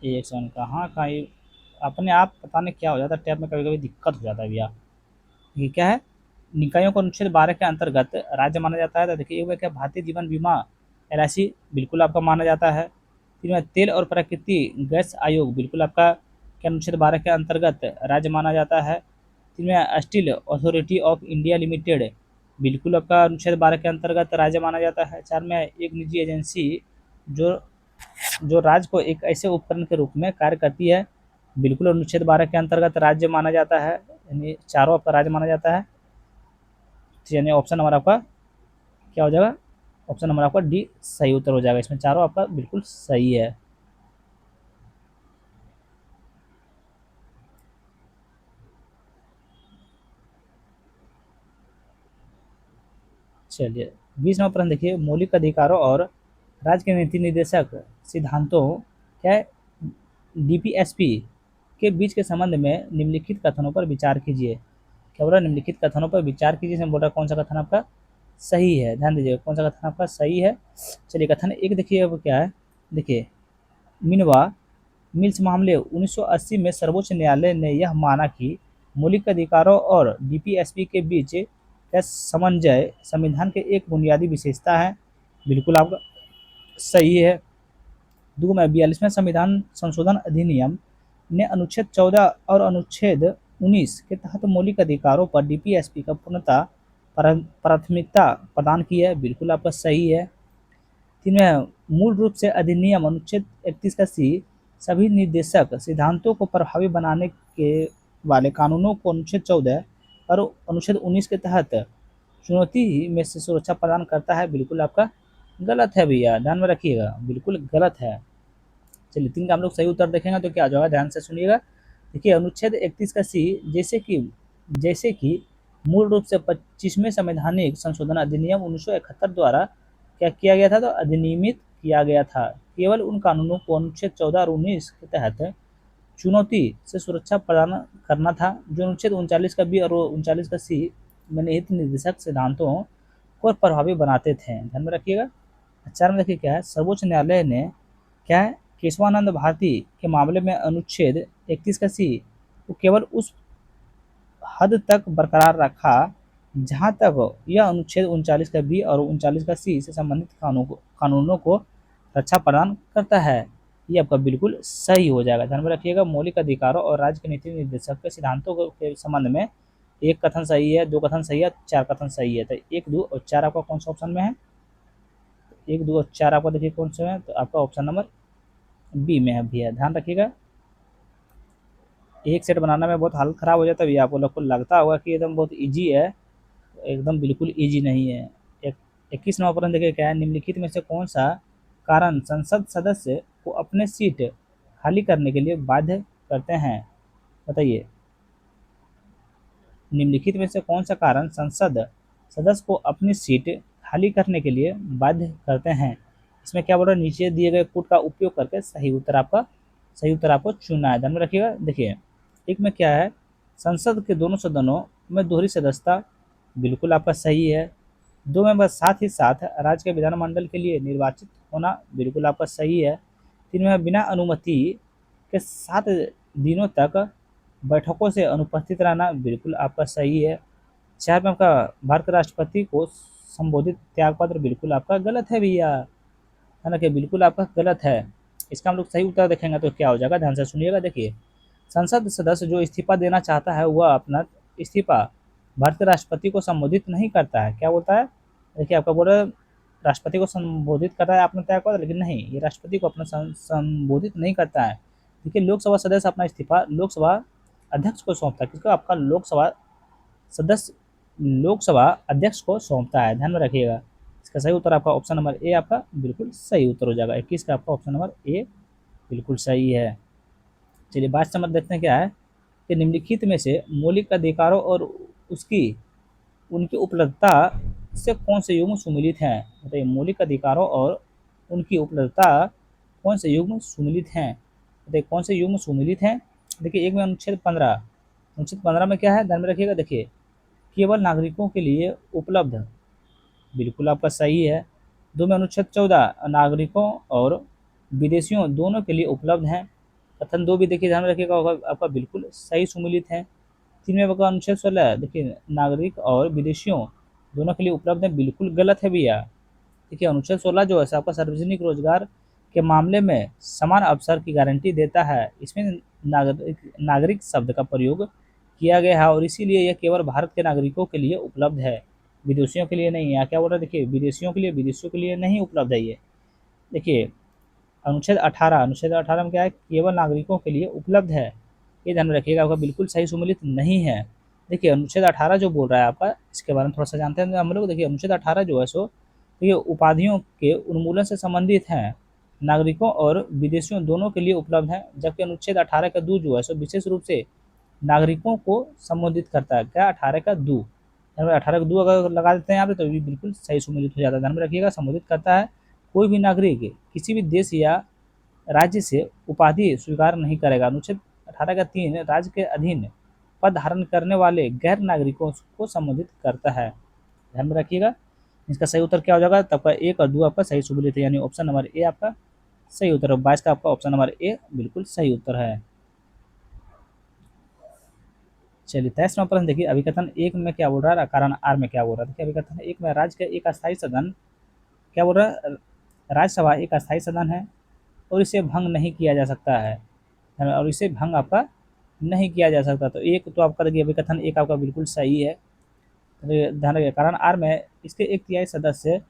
एक सेकंड, कहाँ का ये अपने आप पता नहीं क्या हो जाता है, टैब में कभी कभी दिक्कत हो जाता है भैया। ये क्या है? निकायों को अनुच्छेद 12 के अंतर्गत राज्य माना जाता है। तो देखिए एक में क्या भारतीय जीवन बीमा एलआईसी, बिल्कुल आपका माना जाता है। फिर में तेल और प्राकृतिक गैस आयोग, बिल्कुल आपका क्या अनुच्छेद 12 के अंतर्गत राज्य माना जाता है। फिर में steel authority of India limited बिल्कुल आपका अनुच्छेद 12 के अंतर्गत राज्य माना जाता है। 4 में एक निजी एजेंसी जो जो राज्य को एक ऐसे उपकरण के रूप में कार्य करती है, बिल्कुल अनुच्छेद 12 के अंतर्गत राज्य माना जाता है, यानी चारों आपका राज्य माना जाता है। तो यानी ऑप्शन नंबर आपका क्या हो जाएगा? ऑप्शन नंबर आपका डी सही उत्तर हो जाएगा। इसमें चारों आपका बिल्कुल सही है। चलिए 20 नंबर प्रश्न देखिए, मौलिक अधिकारों और राज्य के नीति निर्देशक सिद्धांतों क्या है डीपीएसपी के बीच के संबंध में निम्नलिखित कथनों पर विचार कीजिए। क्या बोल रहा है? निम्नलिखित कथनों पर विचार कीजिए। इसमें बोल रहा है कौन सा कथन आपका सही है, ध्यान दीजिए कौन सा कथन आपका सही है। चलिए कथन एक देखिए, अब क्या है देखिए, मिनवा मिल्स मामले 1980 में सर्वोच्च न्यायालय ने यह माना कि मौलिक अधिकारों और डीपीएसपी के बीच का समन्वय संविधान के एक बुनियादी विशेषता है, बिल्कुल आपका सही है। दो में 42वें संविधान संशोधन अधिनियम ने अनुच्छेद 14 और अनुच्छेद 19 के तहत मौलिक अधिकारों पर डीपीएसपी का पूर्णतः प्राथमिकता प्रदान की है, बिल्कुल आपका सही है। तीन में मूल रूप से अधिनियम अनुच्छेद 31 का सी सभी निर्देशक सिद्धांतों को प्रभावी बनाने के वाले कानूनों को अनुच्छेद 14 और अनुच्छेद 19 के तहत चुनौती में से सुरक्षा प्रदान करता है, बिल्कुल आपका गलत है भैया, ध्यान में रखिएगा, बिल्कुल गलत है। चलिए 3 का हम लोग सही उत्तर देखेंगे तो क्या हो जाएगा, ध्यान से सुनिएगा। देखिए अनुच्छेद 31 का सी जैसे कि मूल रूप से 25वें संवैधानिक संशोधन अधिनियम 1971 द्वारा क्या किया गया था, तो अधिनियमित किया गया था। केवल उन कानूनों को अनुच्छेद 14 और 19 के तहत चुनौती से सुरक्षा प्रदान करना था जो अनुच्छेद 39 का बी और 39 का सी में निहित निर्देशक सिद्धांतों को प्रभावी बनाते थे, ध्यान में रखिएगा। 4 में देखिए क्या है, सर्वोच्च न्यायालय ने क्या है केशवानंद भारती के मामले में अनुच्छेद 31 का सी को केवल उस हद तक बरकरार रखा जहां तक यह अनुच्छेद 39 का बी और 39 का सी से संबंधित कानूनों को रक्षा प्रदान करता है। ये आपका बिल्कुल सही हो जाएगा, ध्यान में रखिएगा। मौलिक अधिकारों और राज्य के नीति निर्देशक के सिद्धांतों के संबंध में एक कथन सही है, दो कथन सही है, 4 कथन सही है। तो 1, 2 और 4 आपका कौन सा ऑप्शन में है? 1, 2 और 4 आपका देखिए कौन सा है, तो आपका ऑप्शन नंबर बी में है भैया, ध्यान रखिएगा। एक सेट बनाना में बहुत हालत खराब हो जाता है भैया, आप लोग को लगता होगा कि एकदम बहुत ईजी है, एकदम बिल्कुल ईजी नहीं है। 21 नंबर प्रश्न देखिए क्या है, निम्नलिखित में से कौन सा कारण संसद सदस्य को अपने सीट खाली करने के लिए बाध्य करते हैं, बताइए। निम्नलिखित में से कौन सा कारण संसद सदस्य को अपनी सीट खाली करने के लिए बाध्य करते हैं? इसमें क्या बोल रहा है, नीचे दिए गए पुट का उपयोग करके सही उत्तर आपको चुनना है, ध्यान में रखिएगा। देखिए एक में क्या है, संसद के दोनों सदनों में दोहरी सदस्यता, बिल्कुल आपका सही है। 2 में बस साथ ही साथ राज्य के विधानमंडल के लिए निर्वाचित होना, बिल्कुल आपका सही है। 3 में बिना अनुमति के 7 दिनों तक बैठकों से अनुपस्थित रहना, बिल्कुल आपका सही है। 4 में आपका भारत के राष्ट्रपति को संबोधित त्यागपत्र, बिल्कुल आपका गलत है भैया, है ना कि बिल्कुल आपका गलत है। इसका हम लोग सही उत्तर देखेंगे तो क्या हो जाएगा, ध्यान से सुनिएगा। देखिए संसद सदस्य जो इस्तीफा देना चाहता है वह अपना इस्तीफा भारत के राष्ट्रपति को संबोधित नहीं करता है, क्या बोलता है, देखिए आपका बोल रहा है राष्ट्रपति को संबोधित करता है अपना त्यागपत्र, लेकिन नहीं, ये राष्ट्रपति को अपना संबोधित नहीं करता है। देखिए लोकसभा सदस्य अपना इस्तीफा लोकसभा अध्यक्ष को सौंपता है, किसको, आपका लोकसभा अध्यक्ष को सौंपता है, ध्यान में रखिएगा। इसका सही उत्तर आपका ऑप्शन नंबर ए आपका बिल्कुल सही उत्तर हो जाएगा। 21 का आपका ऑप्शन नंबर ए बिल्कुल सही है। चलिए 22 नंबर देखते हैं क्या है कि निम्नलिखित में से मौलिक अधिकारों और उसकी उनकी उपलब्धता से कौन से युग्म सुमिलित हैं, बताइए। मौलिक अधिकारों और उनकी उपलब्धता कौन से युग्म सुमिलित हैं, बताइए कौन से युग्म सुमिलित हैं। देखिए एक में अनुच्छेद 15, अनुच्छेद 15 में क्या है, ध्यान में रखिएगा। देखिए केवल नागरिकों के लिए उपलब्ध, बिल्कुल आपका सही है। 2 में अनुच्छेद 14 नागरिकों और विदेशियों दोनों के लिए उपलब्ध हैं, कथन 2 भी देखिए ध्यान में रखिएगा आपका बिल्कुल सही सुमिलित है। 3 में आपका अनुच्छेद 16 देखिए नागरिक और विदेशियों दोनों के लिए उपलब्ध है, बिल्कुल गलत है भैया। देखिए अनुच्छेद 16 जो है आपका सार्वजनिक रोजगार के मामले में समान अवसर की गारंटी देता है, इसमें नागरिक शब्द का प्रयोग किया गया है और इसीलिए यह केवल भारत के नागरिकों के लिए उपलब्ध है। विदेशियों के लिए नहीं है। यहाँ क्या बोल रहा है, देखिए विदेशियों के लिए नहीं उपलब्ध है ये। देखिए अनुच्छेद 18 में क्या है, केवल नागरिकों के लिए उपलब्ध है। ये ध्यान में रखिएगा, आपका बिल्कुल सही सुमेलित नहीं है। देखिए अनुच्छेद 18 जो बोल रहा है आपका, इसके बारे में थोड़ा सा जानते हैं हम लोग। देखिए अनुच्छेद 18 जो है सो तो ये उपाधियों के उन्मूलन से संबंधित हैं, नागरिकों और विदेशियों दोनों के लिए उपलब्ध है। जबकि अनुच्छेद 18 का 2 जो है सो विशेष रूप से नागरिकों को संबोधित करता है। क्या 18 का 2, 18 का 2 अगर लगा देते हैं यहाँ पे तो ये बिल्कुल सही सुमेलित हो जाता है। ध्यान में रखिएगा, संबोधित करता है कोई भी नागरिक किसी भी देश या राज्य से उपाधि स्वीकार नहीं करेगा। अनुच्छेद 18 का 3 राज्य के अधीन पद धारण करने वाले गैर नागरिकों को संबोधित करता है। ध्यान में रखिएगा, इसका सही उत्तर क्या हो जाएगा, तब का 1 और 2 आपका सही सुमेलित है, यानी ऑप्शन नंबर ए आपका सही उत्तर है। 22 का आपका ऑप्शन नंबर ए बिल्कुल सही उत्तर है। चलिए 23वां प्रश्न देखिए, अभिकथन 1 में क्या बोल रहा है, कारण आर में क्या बोल रहा है। देखिए अभिकथन 1 में राज्य का एक अस्थायी सदन क्या बोल रहा है, राज्यसभा एक अस्थायी सदन है और इसे भंग नहीं किया जा सकता है, और इसे भंग आपका नहीं किया जा सकता। तो एक तो आपका देखिए अभिकथन 1 आपका बिल्कुल सही है। ध्यान रखिए, कारण आर में इसके 1/3 सदस्य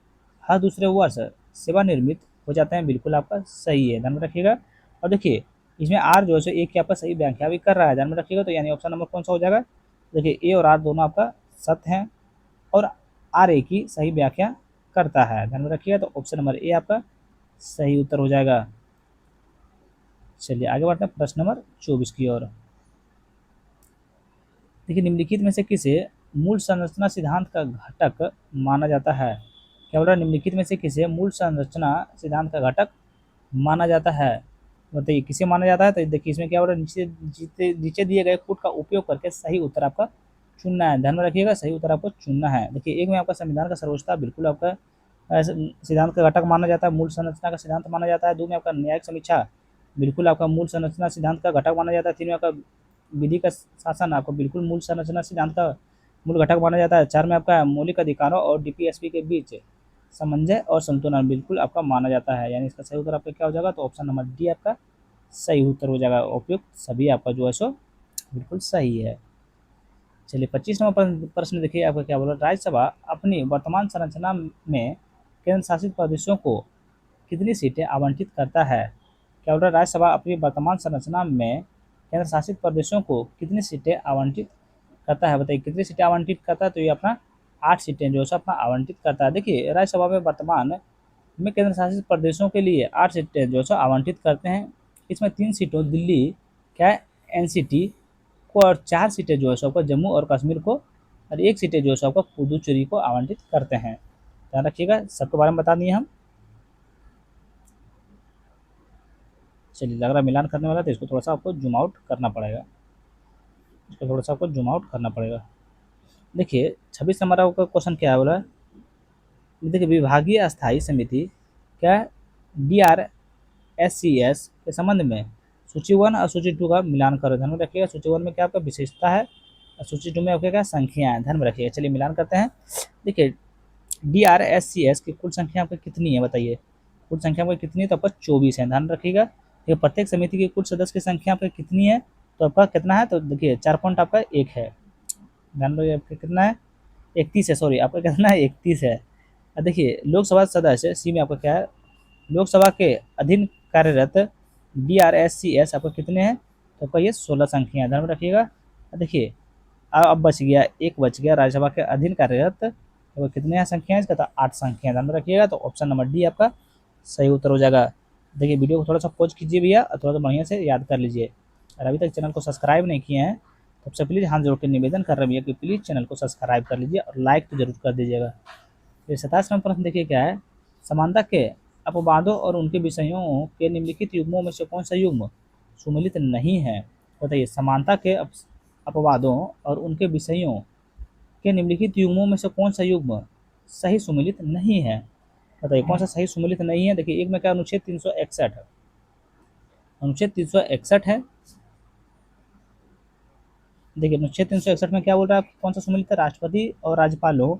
हर दूसरे वर्ष सेवानिवृत्त हो जाते हैं, बिल्कुल आपका सही है। ध्यान में रखिएगा। और देखिए इसमें आर जो है एक की आपका सही व्याख्या भी कर रहा है। ध्यान में रखिएगा, तो यानी ऑप्शन नंबर कौन सा हो जाएगा, देखिए ए और आर दोनों आपका सत्य हैं और आर ए की सही व्याख्या करता है। ध्यान में रखिएगा, तो ऑप्शन नंबर ए आपका सही उत्तर हो जाएगा। चलिए आगे बढ़ते हैं प्रश्न नंबर 24 की ओर। देखिए निम्नलिखित में से किसे मूल संरचना सिद्धांत का घटक माना जाता है। क्या बोल रहा है, निम्नलिखित में से किसे मूल संरचना सिद्धांत का घटक माना जाता है, बताइए किसे माना जाता है। तो देखिए इसमें क्या बोल रहा है, नीचे दिए गए कूट का उपयोग करके सही उत्तर आपका चुनना है। ध्यान में रखिएगा, सही उत्तर आपको चुनना है। देखिए एक में आपका संविधान का सर्वोच्चता बिल्कुल आपका सिद्धांत का घटक माना जाता है, मूल संरचना का सिद्धांत माना जाता है। 2 में आपका न्यायिक समीक्षा बिल्कुल आपका मूल संरचना सिद्धांत का घटक माना जाता है। 3 में आपका विधि का शासन आपको बिल्कुल मूल संरचना सिद्धांत का मूल घटक माना जाता है। 4 में आपका मौलिक अधिकारों और डीपीएसपी के बीच समन्वय और संतुलन बिल्कुल आपका माना जाता है, यानी इसका सही उत्तर आपका क्या हो जाएगा, तो ऑप्शन नंबर डी आपका सही उत्तर हो जाएगा। उपयुक्त सभी आपका जो है सो बिल्कुल सही है। चलिए 25 नंबर प्रश्न देखिए आपका क्या बोला, राज्यसभा अपनी वर्तमान संरचना में केंद्र शासित प्रदेशों को कितनी सीटें आवंटित करता है। क्या बोल रहा है, राज्यसभा अपनी वर्तमान संरचना में केंद्र शासित प्रदेशों को कितनी सीटें आवंटित करता है, बताइए कितनी सीटें आवंटित करता है। तो ये अपना 8 सीटें जो है अपना आवंटित करता है। देखिए राज्यसभा में वर्तमान में केंद्र शासित प्रदेशों के लिए 8 सीटें जो है आवंटित करते हैं। इसमें 3 सीटों दिल्ली क्या है एनसीटी को, और 4 सीटें जो है आपको जम्मू और कश्मीर को, और 1 सीटें जो है आपको पुदुचेरी को आवंटित करते हैं। ध्यान रखिएगा, सबके बारे में बता दिए हम। चलिए लग रहा है मिलान करने वाला, तो इसको थोड़ा सा आपको जूम आउट करना पड़ेगा, इसको थोड़ा सा आपको जूम आउट करना पड़ेगा। देखिए 26 नंबर आपका क्वेश्चन क्या है बोला, देखिए विभागीय अस्थायी समिति क्या DRSCS के संबंध में सूची 1 और सूची 2 का मिलान करो। ध्यान में रखिएगा, सूची 1 में क्या आपका विशेषता है और सूची 2 में आपके क्या संख्या है। ध्यान में रखिएगा, चलिए मिलान करते हैं। देखिए DRSCS की कुल संख्या आपका कितनी है, बताइए कुल संख्या आपका कितनी है, तो आपका 24 है। ध्यान रखिएगा, देखिए प्रत्येक समिति की कुल सदस्य की संख्या आपका कितनी है, तो आपका कितना है, तो देखिए 4 पॉइंट आपका 1 है। ध्यान रखिए आपका कितना है, 31 है, सॉरी आपका कितना है 31 है। देखिए लोकसभा सदस्य सी में आपका क्या है, लोकसभा के अधीन कार्यरत DRSCS आपको कितने हैं, तो आपका ये 16 संख्या है। ध्यान में रखिएगा। देखिए अब बच गया, एक बच गया, राज्यसभा के अधीन कार्यरत तो कितने हैं संख्या है इसका, तो 8 संख्या। ध्यान में रखिएगा, तो ऑप्शन नंबर डी आपका सही उत्तर हो जाएगा। देखिए वीडियो को थोड़ा सा पॉज कीजिए भैया, और थोड़ा सा बढ़िया से याद कर लीजिए। और अभी तक चैनल को सब्सक्राइब नहीं किए हैं तो सबसे प्लीज़ हाथ जोड़ के निवेदन कर रहे हैं भैया कि प्लीज़ चैनल को सब्सक्राइब कर लीजिए और लाइक तो जरूर कर दीजिएगा। तो 27 नंबर प्रश्न देखिए क्या है, समानता के अपवादों और उनके विषयों के निम्नलिखित युग्मों में से कौन सा युग्म सुमेलित नहीं है, बताइए समानता के अपवादों और उनके विषयों के निम्नलिखित युग्मों में से कौन सा युग्म सही सुमेलित नहीं है, बताइए कौन सा सही सुमेलित नहीं है। देखिए एक में क्या अनुच्छेद 361 है, अनुच्छेद 361 है। देखिए अनुच्छेद 361 में क्या बोल रहा है, कौन सा सुमेलित है, राष्ट्रपति और राज्यपालों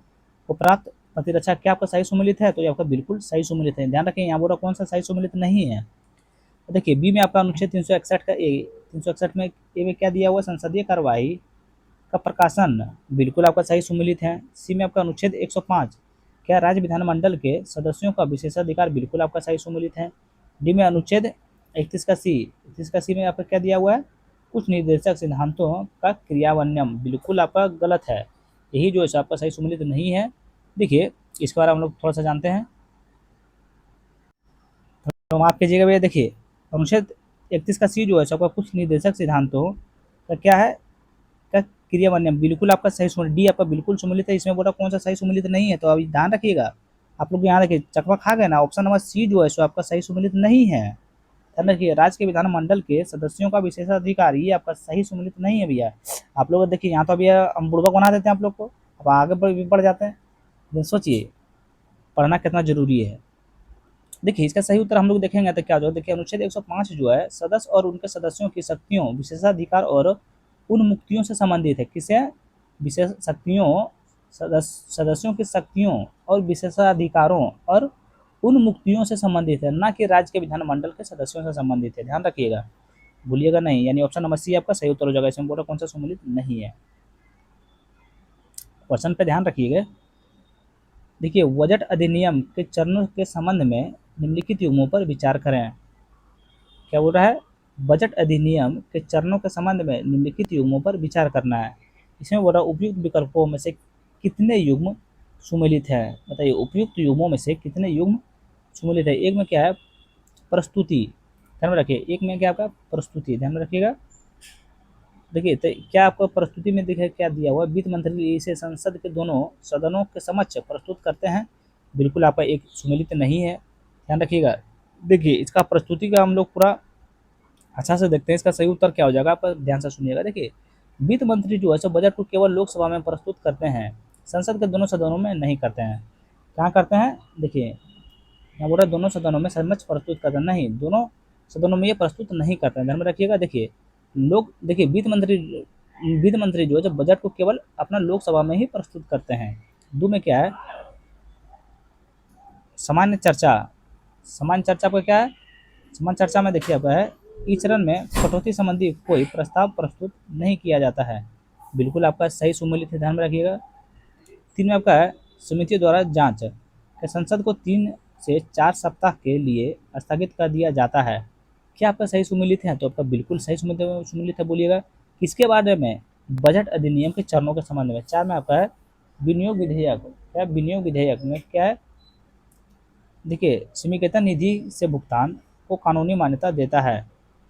को प्राप्त प्रतिरक्षा क्या आपका सही सुमेलित है, तो ये आपका बिल्कुल सही सुमेलित है। ध्यान रखें यहाँ बोल रहा कौन सा सही सुमेलित नहीं है। तो देखिए बी में आपका अनुच्छेद 361 का ए, 361 में ए में क्या दिया हुआ, संसदीय कार्यवाही का प्रकाशन बिल्कुल आपका सही सुमेलित है। सी में आपका अनुच्छेद 105 क्या राज्य विधानमंडल के सदस्यों का विशेषाधिकार बिल्कुल आपका सही सुमेलित है। डी में अनुच्छेद 31 का सी में आपका क्या दिया हुआ है, कुछ निर्देशक सिद्धांतों का क्रियान्वयन बिल्कुल आपका गलत है। यही जो है आपका सही सुमेलित नहीं है। देखिए इसके बारे में हम लोग थोड़ा सा जानते हैं, तो माफ कीजिएगा भैया। देखिए अनुच्छेद 31 का सी जो है आपका कुछ निर्देशक सिद्धांतों का क्या है, का क्रियान्वयन बिल्कुल आपका सही सुमेलित। डी आपका बिल्कुल सुमेलित है। इसमें बोला कौन सा सही सुमेलित नहीं है, तो अभी ध्यान रखिएगा। आप लोग यहाँ देखिए चकमा खा गए ना, ऑप्शन नंबर सी जो है सो आपका सही सुमेलित नहीं है। ध्यान रखिए, राज्य के विधानमंडल के सदस्यों का विशेषाधिकार ये आपका सही सुमेलित नहीं है भैया। आप लोग देखिए यहाँ तो अभी हम बुड़बक बना देते हैं आप लोग को, अब आगे बढ़ जाते हैं। लेकिन सोचिए पढ़ना कितना जरूरी है। देखिए इसका सही उत्तर हम लोग देखेंगे तो क्या हो जाएगा। देखिए अनुच्छेद 105 जो है सदस्य और उनके सदस्यों की शक्तियों, विशेषाधिकार और उन मुक्तियों से संबंधित है। किसे, विशेष शक्तियों, सदस्यों की शक्तियों और विशेषाधिकारों और उन मुक्तियों से संबंधित है, ना कि राज्य के विधानमंडल के सदस्यों से संबंधित है। ध्यान रखिएगा, भूलिएगा नहीं। यानी ऑप्शन नंबर सी आपका सही उत्तर हो जाएगा। इसमें बोला कौन सा सम्मिलित नहीं है। क्वेश्चन पे ध्यान रखिएगा। देखिए बजट अधिनियम के चरणों के संबंध में निम्नलिखित युग्मों पर विचार करें। क्या बोल रहा है, बजट अधिनियम के चरणों के संबंध में निम्नलिखित युग्मों पर विचार करना है। इसमें बोल रहा उपयुक्त विकल्पों में से कितने युग्म सुमेलित है। बताइए उपयुक्त युग्मों में से कितने युग्म सुमेलित है। एक में क्या है, प्रस्तुति, ध्यान में रखिए। एक में क्या आपका प्रस्तुति, ध्यान में रखिएगा। देखिए तो क्या आपको प्रस्तुति में देखिए क्या दिया हुआ, वित्त मंत्री इसे संसद के दोनों सदनों के समक्ष प्रस्तुत करते हैं, बिल्कुल आपका एक सुमेलित नहीं है। ध्यान रखिएगा। देखिए इसका प्रस्तुति का हम लोग पूरा अच्छा से देखते हैं, इसका सही उत्तर क्या हो जाएगा, आप ध्यान से सुनिएगा। देखिए वित्त मंत्री जो है सो बजट को केवल लोकसभा में प्रस्तुत करते हैं, संसद के दोनों सदनों में नहीं करते हैं। कहाँ करते हैं, देखिए यहाँ बोल रहा है दोनों सदनों में समक्ष प्रस्तुत करते हैं, नहीं दोनों सदनों में ये प्रस्तुत नहीं करते हैं। ध्यान में रखिएगा। देखिए लोग, देखिए वित्त मंत्री जो है जब बजट को केवल अपना लोकसभा में ही प्रस्तुत करते हैं। दो में क्या है, सामान्य चर्चा। सामान्य चर्चा पर क्या है, सामान्य चर्चा में देखिए आपका है इस चरण में कटौती संबंधी कोई प्रस्ताव प्रस्तुत नहीं किया जाता है, बिल्कुल आपका सही सुमेलित है। ध्यान में रखिएगा। तीन में आपका है समिति द्वारा जांच के संसद को 3 से 4 सप्ताह के लिए स्थगित कर दिया जाता है। क्या आपका सही सुमेलित है, तो आपका बिल्कुल सही सुमेलित है। बोलिएगा किसके बारे में, बजट अधिनियम के चरणों के संबंध में। 4 में आपका है विनियोग विधेयक। क्या विनियोग विधेयक में क्या है, देखिए स्वीकृत निधि से भुगतान को कानूनी मान्यता देता है,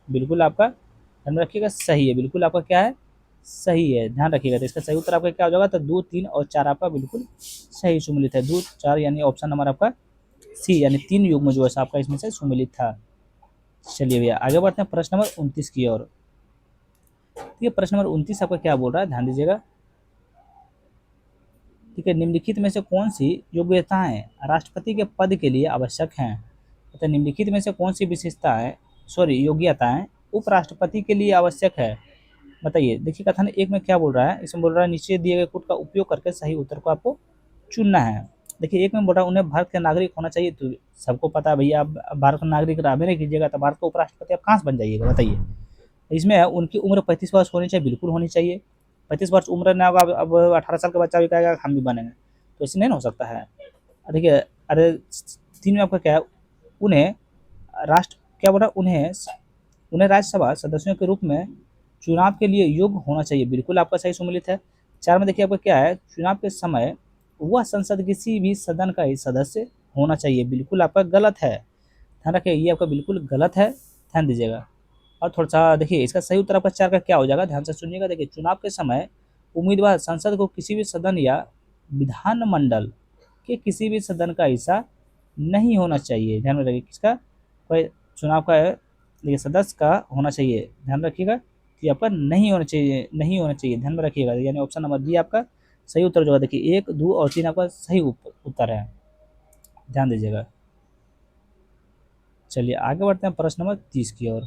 बिल्कुल आपका ध्यान रखिएगा सही है। बिल्कुल आपका क्या है, सही है। ध्यान रखिएगा। तो इसका सही उत्तर आपका क्या हो जाएगा, तो 2, 3 और 4 आपका बिल्कुल सही सुमेलित है। 2, 4 यानी ऑप्शन नंबर आपका सी, यानी 3 युग्म जो है आपका इसमें से सुमेलित था। चलिए भैया आगे बढ़ते हैं प्रश्न नंबर 29 की ओर। ठीक है, प्रश्न नंबर 29 आपका क्या बोल रहा है, ध्यान दीजिएगा। ठीक है, निम्नलिखित में से कौन सी योग्यताएं राष्ट्रपति के पद के लिए आवश्यक हैं। तो निम्नलिखित में से कौन सी विशेषताएं, योग्यताएं उपराष्ट्रपति के लिए आवश्यक है। बताइए। देखिए कथन एक में क्या बोल रहा है, इसमें बोल रहा है नीचे दिए गए कोड का उपयोग करके सही उत्तर को आपको चुनना है। देखिए एक में बोल रहा है उन्हें भारत के नागरिक होना चाहिए, तो सबको पता है भैया, आप भारत का नागरिक रहे नहीं कीजिएगा तो भारत का उपराष्ट्रपति आप कहाँ से बन जाइएगा, बताइए। इसमें है उनकी उम्र 35 वर्ष होनी चाहिए, बिल्कुल होनी चाहिए। 35 वर्ष उम्र ना होगा, अब 18 साल का बच्चा भी कहेगा हम भी बनेंगे, तो इससे नहीं ना हो सकता है। देखिए अरे 3 में आपका क्या है, उन्हें राष्ट्र, क्या बोल रहा है, उन्हें राज्यसभा सदस्यों के रूप में चुनाव के लिए योग्य होना चाहिए, बिल्कुल आपका सही सुमेलित है। 4 में देखिए आपका क्या है, चुनाव के समय वह संसद किसी भी सदन का ही सदस्य होना चाहिए, बिल्कुल आपका गलत है। ध्यान रखिए ये आपका बिल्कुल गलत है, ध्यान दीजिएगा। और थोड़ा सा देखिए इसका सही उत्तर आपका 4 का क्या हो जाएगा, ध्यान से सुनिएगा। देखिए चुनाव के समय उम्मीदवार संसद को किसी भी सदन या विधानमंडल के किसी भी सदन का हिस्सा नहीं होना चाहिए। ध्यान में रखिए किसका, कोई चुनाव का देखिए सदस्य का होना चाहिए, ध्यान रखिएगा कि आपका नहीं होना चाहिए, नहीं होना चाहिए, ध्यान में रखिएगा। यानी ऑप्शन नंबर बी आपका सही उत्तर जो है। देखिए 1, 2 और 3 आपका सही उत्तर है, ध्यान दीजिएगा। चलिए आगे बढ़ते हैं प्रश्न नंबर 30 की ओर।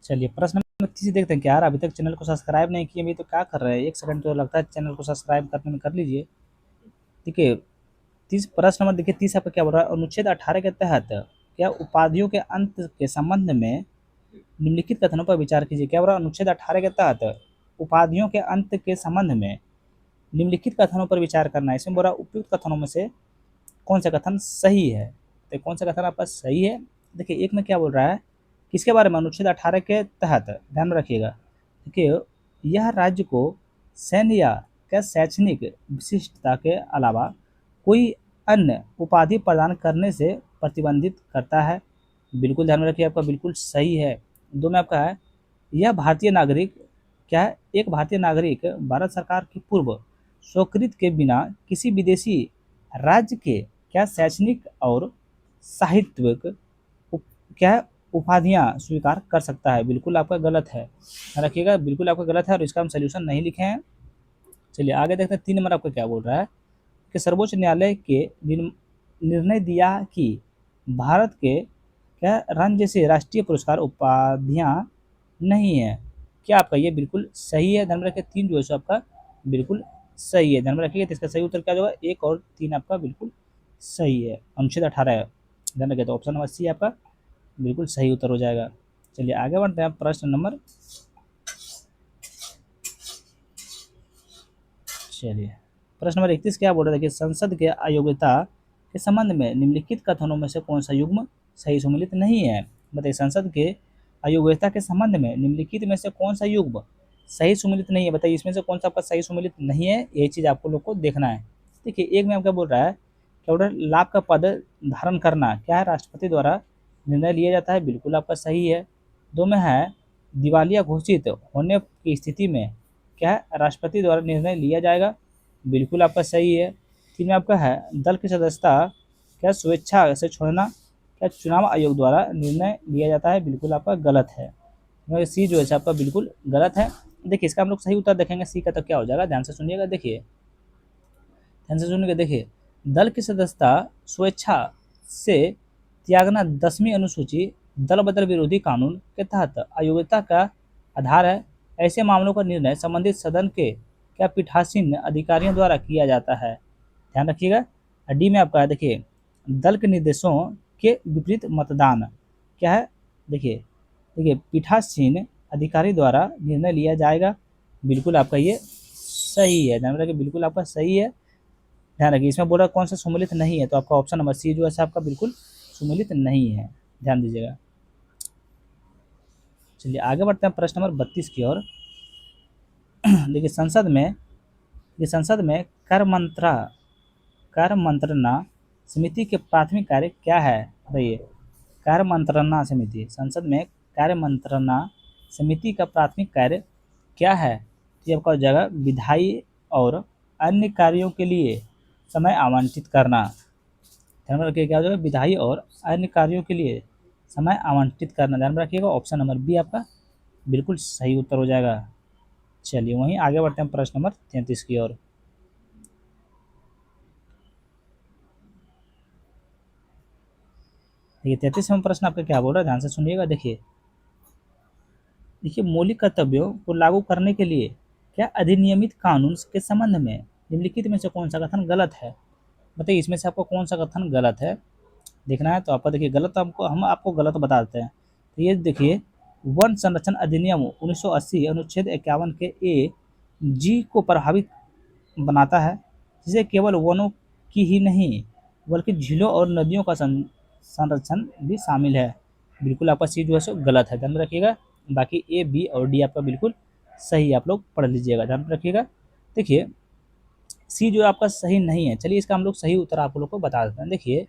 चलिए प्रश्न नंबर 30 देखते हैं। क्या यार अभी तक चैनल को सब्सक्राइब नहीं किए, अभी तो क्या कर रहे हैं, एक सेकंड तो लगता है चैनल को सब्सक्राइब करने में कर लीजिए। देखिए 30 प्रश्न नंबर देखिए 30 आपका क्या बोल रहा है, अनुच्छेद 18 के तहत क्या उपाधियों के अंत के संबंध में निम्नलिखित कथनों पर विचार कीजिए। क्या बोल रहा है, अनुच्छेद 18 के तहत उपाधियों के अंत के संबंध में निम्नलिखित कथनों पर विचार करना है। इसमें बोला उपयुक्त कथनों में से कौन सा कथन सही है। तो कौन सा कथन आपका सही है? देखिए एक में क्या बोल रहा है, किसके बारे में, अनुच्छेद 18 के तहत, ध्यान में रखिएगा। देखिए यह राज्य को सैन्य या क्या शैक्षणिक विशिष्टता के अलावा कोई अन्य उपाधि प्रदान करने से प्रतिबंधित करता है। बिल्कुल ध्यान में रखिए, आपका बिल्कुल सही है। दो में आपका है, यह भारतीय नागरिक क्या है, एक भारतीय नागरिक भारत सरकार की पूर्व स्वीकृति के बिना किसी विदेशी राज्य के क्या शैक्षणिक और साहित्यिक क्या उपाधियां स्वीकार कर सकता है। बिल्कुल आपका गलत है, रखिएगा, बिल्कुल आपका गलत है और इसका हम सोल्यूशन नहीं लिखे हैं। चलिए आगे देखते हैं। 3 नंबर आपको क्या बोल रहा है कि सर्वोच्च न्यायालय के निर्णय दिया कि भारत के क्या राज्य जैसे राष्ट्रीय पुरस्कार उपाधियां नहीं है। क्या आपका ये बिल्कुल सही है? ध्यान में रखिए 3 जो है सो आपका बिल्कुल सही है। ध्यान में रखिएगा, तो इसका सही उत्तर क्या होगा, 1 और 3 आपका बिल्कुल सही है। अनुच्छेद 18 है, ध्यान रखिए, तो ऑप्शन नंबर सी आपका बिल्कुल सही उत्तर हो जाएगा। चलिए आगे बढ़ते हैं। प्रश्न नंबर, चलिए प्रश्न नंबर 31 क्या बोल रहा था कि संसद के अयोग्यता के संबंध में निम्नलिखित कथनों में से कौन सा युग्म सही सम्मिलित नहीं है। बताइए संसद के अयोग्यता के संबंध में निम्नलिखित में से कौन सा युग्म सही सम्मिलित नहीं है। बताइए इसमें से कौन सा आपका सही सम्मिलित नहीं है, यही चीज आपको लोग को देखना है। देखिए एक में आपका बोल रहा है, क्या बोल रहा है, लाभ का पद धारण करना क्या है, राष्ट्रपति द्वारा निर्णय लिया जाता है। बिल्कुल आपका सही है। 2 में है, दिवालिया घोषित होने की स्थिति में क्या है, राष्ट्रपति द्वारा निर्णय लिया जाएगा। बिल्कुल आपका सही है। 3 में आपका है, दल की सदस्यता क्या स्वेच्छा से छोड़ना क्या चुनाव आयोग द्वारा निर्णय लिया जाता है। बिल्कुल आपका गलत है, सी जो है आपका बिल्कुल गलत है। देखिए इसका हम लोग सही उत्तर देखेंगे, सी का तो क्या हो जाएगा, ध्यान से सुनिएगा। देखिए ध्यान से सुनिएगा, देखिए दल की सदस्यता स्वेच्छा से त्यागना 10वीं अनुसूची दल बदल विरोधी कानून के तहत अयोग्यता का आधार है। ऐसे मामलों का निर्णय संबंधित सदन के क्या पीठासीन अधिकारियों द्वारा किया जाता है। ध्यान रखिएगा। डी में आपका है, देखिए दल के निर्देशों के विपरीत मतदान क्या है, देखिए देखिए पीठासीन अधिकारी द्वारा निर्णय लिया जाएगा। बिल्कुल आपका ये सही है, ध्यान रखिए, बिल्कुल आपका सही है। ध्यान रखिए इसमें बोल रहा कौन सा सम्मिलित नहीं है, तो आपका ऑप्शन नंबर सी जो है आपका बिल्कुल सम्मिलित नहीं है, ध्यान दीजिएगा। चलिए आगे बढ़ते हैं प्रश्न नंबर 32 की ओर। देखिए संसद में कार्य मंत्रणा समिति के प्राथमिक कार्य क्या है। बताइए कार्य मंत्रणा समिति, संसद में कार्य मंत्रणा समिति का प्राथमिक कार्य क्या है। ये आपका हो जाएगा विधायी और अन्य कार्यों के लिए समय आवंटित करना। ध्यान में रखिए क्या हो जाएगा, विधायी और अन्य कार्यों के लिए समय आवंटित करना। ध्यान में रखिएगा, ऑप्शन नंबर बी आपका बिल्कुल सही उत्तर हो जाएगा। चलिए वहीं आगे बढ़ते हैं प्रश्न नंबर 33 की ओर। देखिए 33वां प्रश्न आपका क्या बोल रहा है, ध्यान से सुनिएगा। देखिए मौलिक कर्तव्यों को लागू करने के लिए क्या अधिनियमित कानून के संबंध में निम्नलिखित में से कौन सा कथन गलत है। बताइए इसमें से आपको कौन सा कथन गलत है देखना है। तो आपका देखिए गलत, हम आपको गलत बता देते हैं। तो ये देखिए वन संरक्षण अधिनियम 1980 अनुच्छेद 51 के ए जी को प्रभावित बनाता है, जिसे केवल वनों की ही नहीं बल्कि झीलों और नदियों का संरक्षण भी शामिल है। बिल्कुल आपका सी जो है सो गलत है, ध्यान में रखिएगा। बाकी ए बी और डी आपका बिल्कुल सही, आप लोग पढ़ लीजिएगा, ध्यान में रखिएगा। देखिए सी जो आपका सही नहीं है। चलिए इसका हम लोग सही उत्तर आप लोग को बता देते हैं। देखिए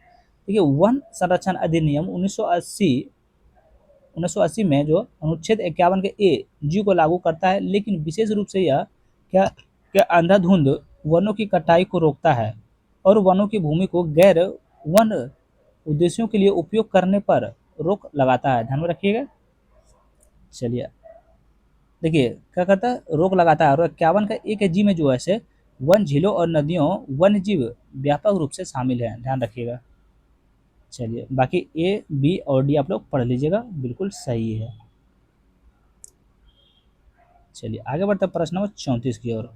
वन संरक्षण अधिनियम 1980 में जो अनुच्छेद 51 के ए जी को लागू करता है, लेकिन विशेष रूप से यह क्या क्या अंधाधुंध वनों की कटाई को रोकता है और वनों की भूमि को गैर वन उद्देश्यों के लिए उपयोग करने पर रोक लगाता है। ध्यान में रखिएगा। चलिए देखिए क्या करता है, रोक लगाता है। और 51 का एक जी में जो है से वन झीलों और नदियों वन्य जीव व्यापक रूप से शामिल है, ध्यान रखिएगा। चलिए बाकी ए बी और डी आप लोग पढ़ लीजिएगा, बिल्कुल सही है। चलिए आगे बढ़ते हैं प्रश्न नंबर 34 की ओर।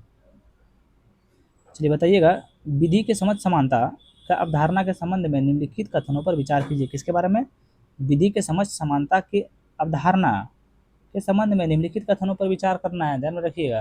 चलिए बताइएगा विधि के समझ समानता का अवधारणा के संबंध में निम्नलिखित कथनों पर विचार कीजिए। किसके बारे में, विधि के समझ समानता की अवधारणा के संबंध में निम्नलिखित कथनों पर विचार करना है, ध्यान में रखिएगा।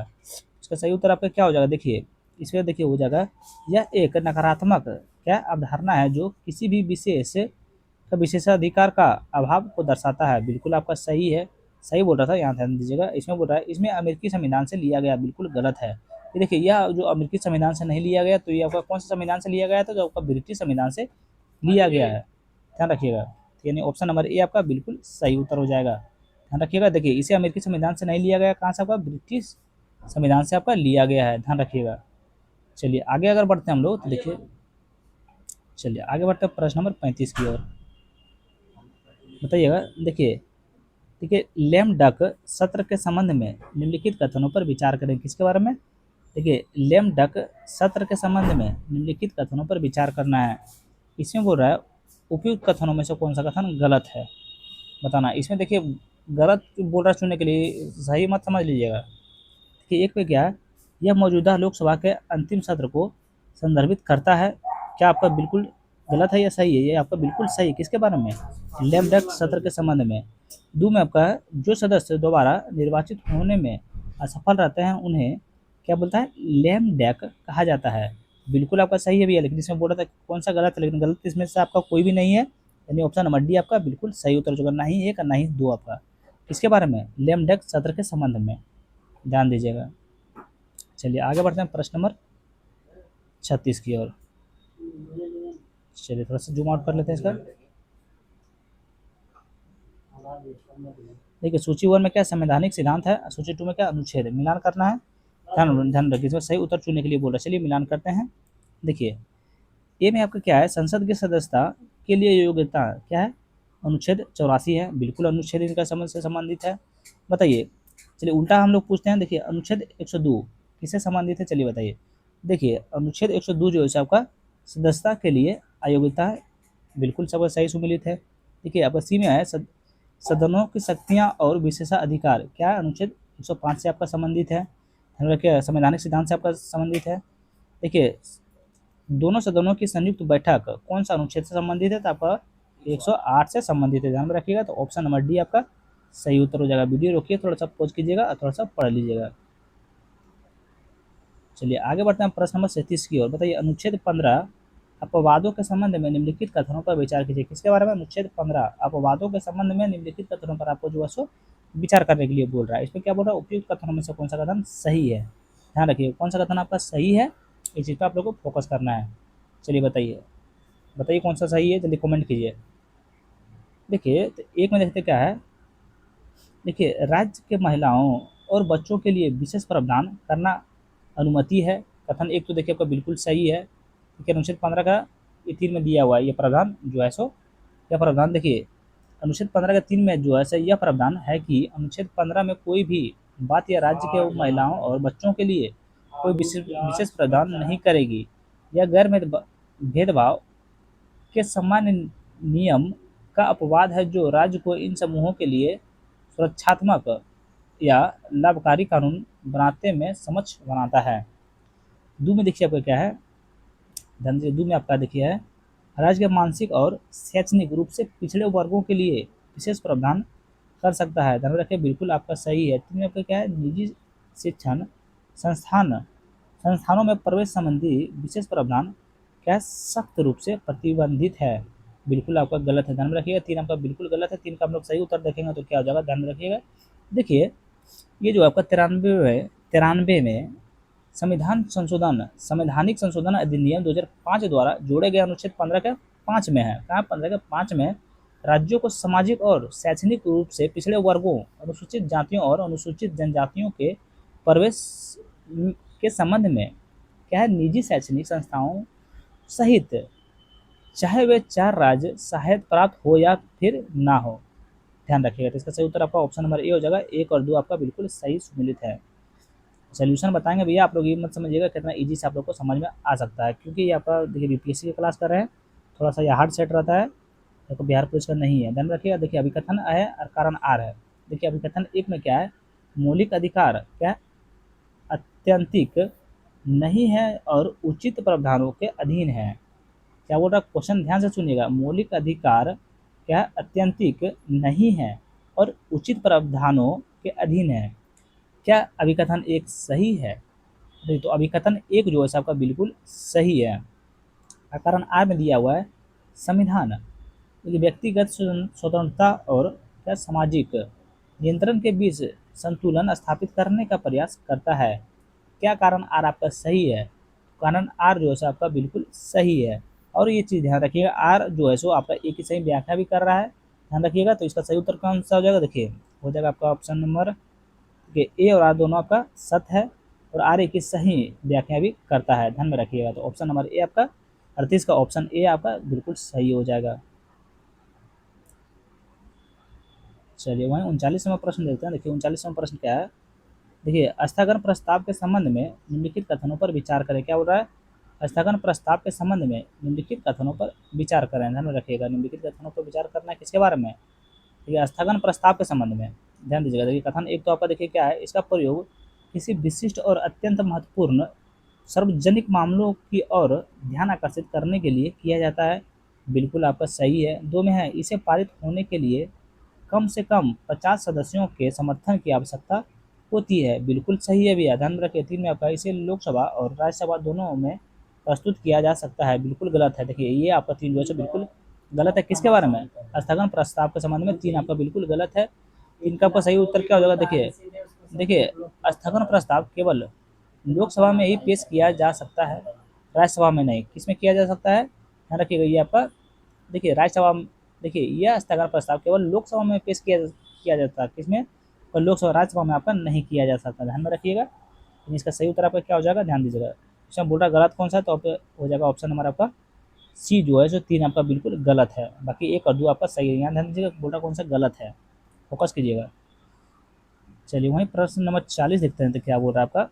इसका सही उत्तर आपका क्या हो जाएगा, देखिए इसमें देखिए हो जाएगा, यह एक नकारात्मक क्या अवधारणा है जो किसी भी विशेष का विशेषाधिकार का अभाव को दर्शाता है। बिल्कुल आपका सही है, सही बोल रहा था, यहाँ ध्यान दीजिएगा। इसमें बोल रहा है इसमें अमेरिकी संविधान से लिया गया, बिल्कुल गलत है। ये देखिए यह जो अमेरिकी संविधान से नहीं लिया गया, तो ये आपका कौन सा संविधान से लिया गया है, तो जो आपका ब्रिटिश संविधान से लिया गया है, ध्यान रखिएगा। यानी ऑप्शन नंबर ए आपका बिल्कुल सही उत्तर हो जाएगा, ध्यान रखिएगा। देखिए इसे अमेरिकी संविधान से नहीं लिया गया, कहाँ से आपका ब्रिटिश संविधान से आपका लिया गया है, ध्यान रखिएगा। चलिए आगे अगर बढ़ते हैं हम लोग, तो देखिए चलिए आगे बढ़ते हैं प्रश्न नंबर 35 की ओर, बताइएगा। देखिए देखिए लेम डक सत्र के संबंध में निम्नलिखित कथनों पर विचार करें, किसके बारे में, देखिए लेम डक सत्र के संबंध में निम्नलिखित कथनों पर विचार करना है। इसमें बोल रहा है उपयुक्त कथनों में से कौन सा कथन गलत है, बताना। इसमें देखिए गलत बोल रहा है चुनने के लिए, सही मत समझ लीजिएगा कि एक पे क्या है, यह मौजूदा लोकसभा के अंतिम सत्र को संदर्भित करता है, क्या आपका बिल्कुल गलत है या सही है, ये आपका बिल्कुल सही है, किसके बारे में, लेम डक सत्र के संबंध में। दो में आपका है, जो सदस्य दोबारा निर्वाचित होने में असफल रहते हैं उन्हें क्या बोलता है, लेम डक कहा जाता है, बिल्कुल आपका सही है भैया। लेकिन इसमें बोल रहा था कौन सा गलत है, लेकिन गलत इसमें से आपका कोई भी नहीं है, यानी ऑप्शन नंबर डी आपका बिल्कुल सही उत्तर होगा, ना ही एक ना ही दो आपका, किसके बारे में, लेम डक सत्र के संबंध में, ध्यान दीजिएगा। चलिए आगे बढ़ते हैं प्रश्न नंबर 36 की ओर। चलिए थोड़ा सा जूम आउट कर लेते हैं इसका। देखिए सूची 1 में क्या संवैधानिक सिद्धांत है, सूची 2 में क्या अनुच्छेद, मिलान करना है, ध्यान रखिए। इसमें सही उत्तर चुनने के लिए बोल रहा है, चलिए मिलान करते हैं। देखिए ए में आपका क्या है, संसद की सदस्यता के लिए योग्यता क्या है, अनुच्छेद 84 है, बिल्कुल अनुच्छेद इनका समझ से संबंधित है, बताइए। चलिए उल्टा हम लोग पूछते हैं, देखिए अनुच्छेद 102 किससे संबंधित है, चलिए बताइए। देखिए अनुच्छेद 102 जो है आपका सदस्यता के लिए अयोग्यता है, बिल्कुल सबका सही सुमिलित है। देखिए आपका सी में है सदनों की शक्तियाँ और विशेषाधिकार, क्या है, अनुच्छेद 105 से आपका संबंधित है, ध्यान रखिए। संवैधानिक सिद्धांत से आपका संबंधित है। देखिए दोनों सदनों की संयुक्त बैठक कौन सा अनुच्छेद से संबंधित है, तो आपका 108 से संबंधित है, ध्यान में रखिएगा। तो ऑप्शन नंबर डी आपका सही उत्तर हो जाएगा। वीडियो रोकिए, थोड़ा सा पॉज कीजिएगा और थोड़ा सा पढ़ लीजिएगा। चलिए आगे बढ़ते हैं प्रश्न नंबर 37 की ओर, बताइए अनुच्छेद 15 अपवादों के संबंध में निम्नलिखित कथनों पर विचार कीजिए, किसके बारे में, अनुच्छेद 15 अपवादों के संबंध में निम्नलिखित कथनों पर आपको जो है सो विचार करने के लिए बोल रहा है। इसमें क्या बोल रहा है, उपयुक्त कथनों में से कौन सा कथन सही है, ध्यान रखिए कौन सा कथन आपका सही है, इस चीज़ पर आप लोग को फोकस करना है। चलिए बताइए बताइए कौन सा सही है, जल्दी कमेंट कीजिए। देखिए तो एक में देखते क्या है, देखिए राज्य के महिलाओं और बच्चों के लिए विशेष प्रावधान करना अनुमति है, कथन एक तो देखिए आपका बिल्कुल सही है, ठीक है। अनुच्छेद 15 का ये 3 में दिया हुआ है, ये प्रावधान जो है सो, यह प्रावधान देखिए अनुच्छेद 15 का 3 में जो है सो यह प्रावधान है कि अनुच्छेद 15 में कोई भी बात या राज्य के महिलाओं और बच्चों के लिए कोई विशेष प्रावधान नहीं करेगी, यह गैर भेदभाव के सामान्य नियम का अपवाद है जो राज्य को इन समूहों के लिए सुरक्षात्मक या लाभकारी कानून बनाते में समक्ष बनाता है। दो में देखिए आपका क्या है, ध्यान दीजिए, दो में आपका देखिए है, राज्य के मानसिक और शैक्षणिक रूप से पिछड़े वर्गों के लिए विशेष प्रावधान कर सकता है, ध्यान रखिए बिल्कुल आपका सही है। तीन में आपका क्या है, निजी शिक्षण संस्थानों में प्रवेश संबंधी विशेष प्रावधान क्या सख्त रूप से प्रतिबंधित है, बिल्कुल आपका गलत है, ध्यान में रखिएगा। 3 आपका बिल्कुल गलत है, 3 का हम लोग सही उत्तर देखेंगे तो क्या हो जाएगा, ध्यान में रखिएगा। देखिए ये जो आपका 93 में संवैधानिक संशोधन अधिनियम 2005 द्वारा जोड़े गए अनुच्छेद 15 के 5 में है, कहाँ 15 के 5 में राज्यों को सामाजिक और शैक्षणिक रूप से पिछड़े वर्गों, अनुसूचित जातियों और अनुसूचित जनजातियों के प्रवेश के संबंध में क्या है, निजी शैक्षणिक संस्थाओं सहित चाहे वे 4 राज्य सहायता प्राप्त हो या फिर ना हो, ध्यान रखिएगा। तो इसका सही उत्तर आपका ऑप्शन नंबर ए हो जाएगा, 1 और 2 आपका बिल्कुल सही सुमिलित है। सोल्यूशन बताएंगे भैया, आप लोग ये मत समझिएगा कितना इजी से आप लोग को समझ में आ सकता है, क्योंकि ये आपका देखिए बीपीएससी की क्लास कर रहे हैं, थोड़ा सा ये हार्ड सेट रहता है, देखो बिहार पुलिस का नहीं है, ध्यान रखिएगा। देखिए अभिकथन है और कारण आर है। देखिए अभिकथन 1 में क्या है, मौलिक अधिकार क्या अत्यंतिक नहीं है और उचित प्रावधानों के अधीन है, क्या बोल रहा है क्वेश्चन, ध्यान से सुनिएगा। मौलिक अधिकार क्या अत्यंतिक नहीं है और उचित प्रावधानों के अधीन है। क्या अभिकथन एक सही है? देखिए, तो अभिकथन एक जो है आपका बिल्कुल सही है। कारण आर में दिया हुआ है संविधान देखिए व्यक्तिगत स्वतंत्रता और क्या सामाजिक नियंत्रण के बीच संतुलन स्थापित करने का प्रयास करता है। क्या कारण आर आपका सही है? कारण आर जो है सो आपका बिल्कुल सही है। और ये चीज़ ध्यान रखिएगा, आर जो है सो आपका एक ही सही व्याख्या भी कर रहा है, ध्यान रखिएगा। तो इसका सही उत्तर कौन सा हो जाएगा? देखिए हो जाएगा आपका ऑप्शन नंबर ए और आर दोनों आपका सत्य है, और आर एक ही सही व्याख्या भी करता है, ध्यान में रखिएगा। तो ऑप्शन नंबर ए आपका 38 का ऑप्शन ए आपका बिल्कुल सही हो जाएगा। चलिए वहीं 39वां प्रश्न देखते हैं। देखिए 39वां प्रश्न क्या है? देखिए स्थगन प्रस्ताव के संबंध में निम्नलिखित कथनों पर विचार करें। क्या बोल रहा है? स्थगन प्रस्ताव के संबंध में निम्नलिखित कथनों पर विचार करें, ध्यान में रखिएगा। निम्नलिखित कथनों पर विचार करना है किसके बारे में? देखिए स्थगन प्रस्ताव के संबंध में ध्यान दीजिएगा। देखिए कथन एक तो आपका देखिए क्या है, इसका प्रयोग किसी विशिष्ट और अत्यंत महत्वपूर्ण सार्वजनिक मामलों की ओर ध्यान आकर्षित करने के लिए किया जाता है, बिल्कुल आपका सही है। दो में है इसे पारित होने के लिए कम से कम 50 सदस्यों के समर्थन की आवश्यकता होती है, बिल्कुल सही है भैया, ध्यान रखिए। तीन में आपका इसे लोकसभा और राज्यसभा दोनों में प्रस्तुत किया जा सकता है, बिल्कुल गलत है। देखिए ये आपका तीन जो है बिल्कुल गलत है। किसके बारे में? स्थगन प्रस्ताव के संबंध में तीन आपका बिल्कुल गलत है। इनका आपका सही उत्तर क्या हो जाएगा? देखिए देखिए स्थगन प्रस्ताव केवल लोकसभा में ही पेश किया जा सकता है, राज्यसभा में नहीं। किसमें किया जा सकता है? ध्यान रखिएगा ये आपका देखिए राज्यसभा देखिए यह स्थगन प्रस्ताव केवल लोकसभा में पेश किया जाता है, किसमें? और लोकसभा राज्यसभा में आपका नहीं किया जा सकता, ध्यान में रखिएगा। इसका सही उत्तर आपका क्या हो जाएगा? ध्यान दीजिएगा। इसमें बोल रहा गलत कौन सा है? तो आपका हो जाएगा ऑप्शन नंबर आपका सी जो है जो तीन आपका बिल्कुल गलत है, बाकी एक और दो आपका सही है। यहाँ ध्यान दीजिएगा बोल रहा कौन सा गलत है, फोकस कीजिएगा। चलिए वहीं प्रश्न नंबर 40 देखते हैं तो क्या बोल रहा है आपका।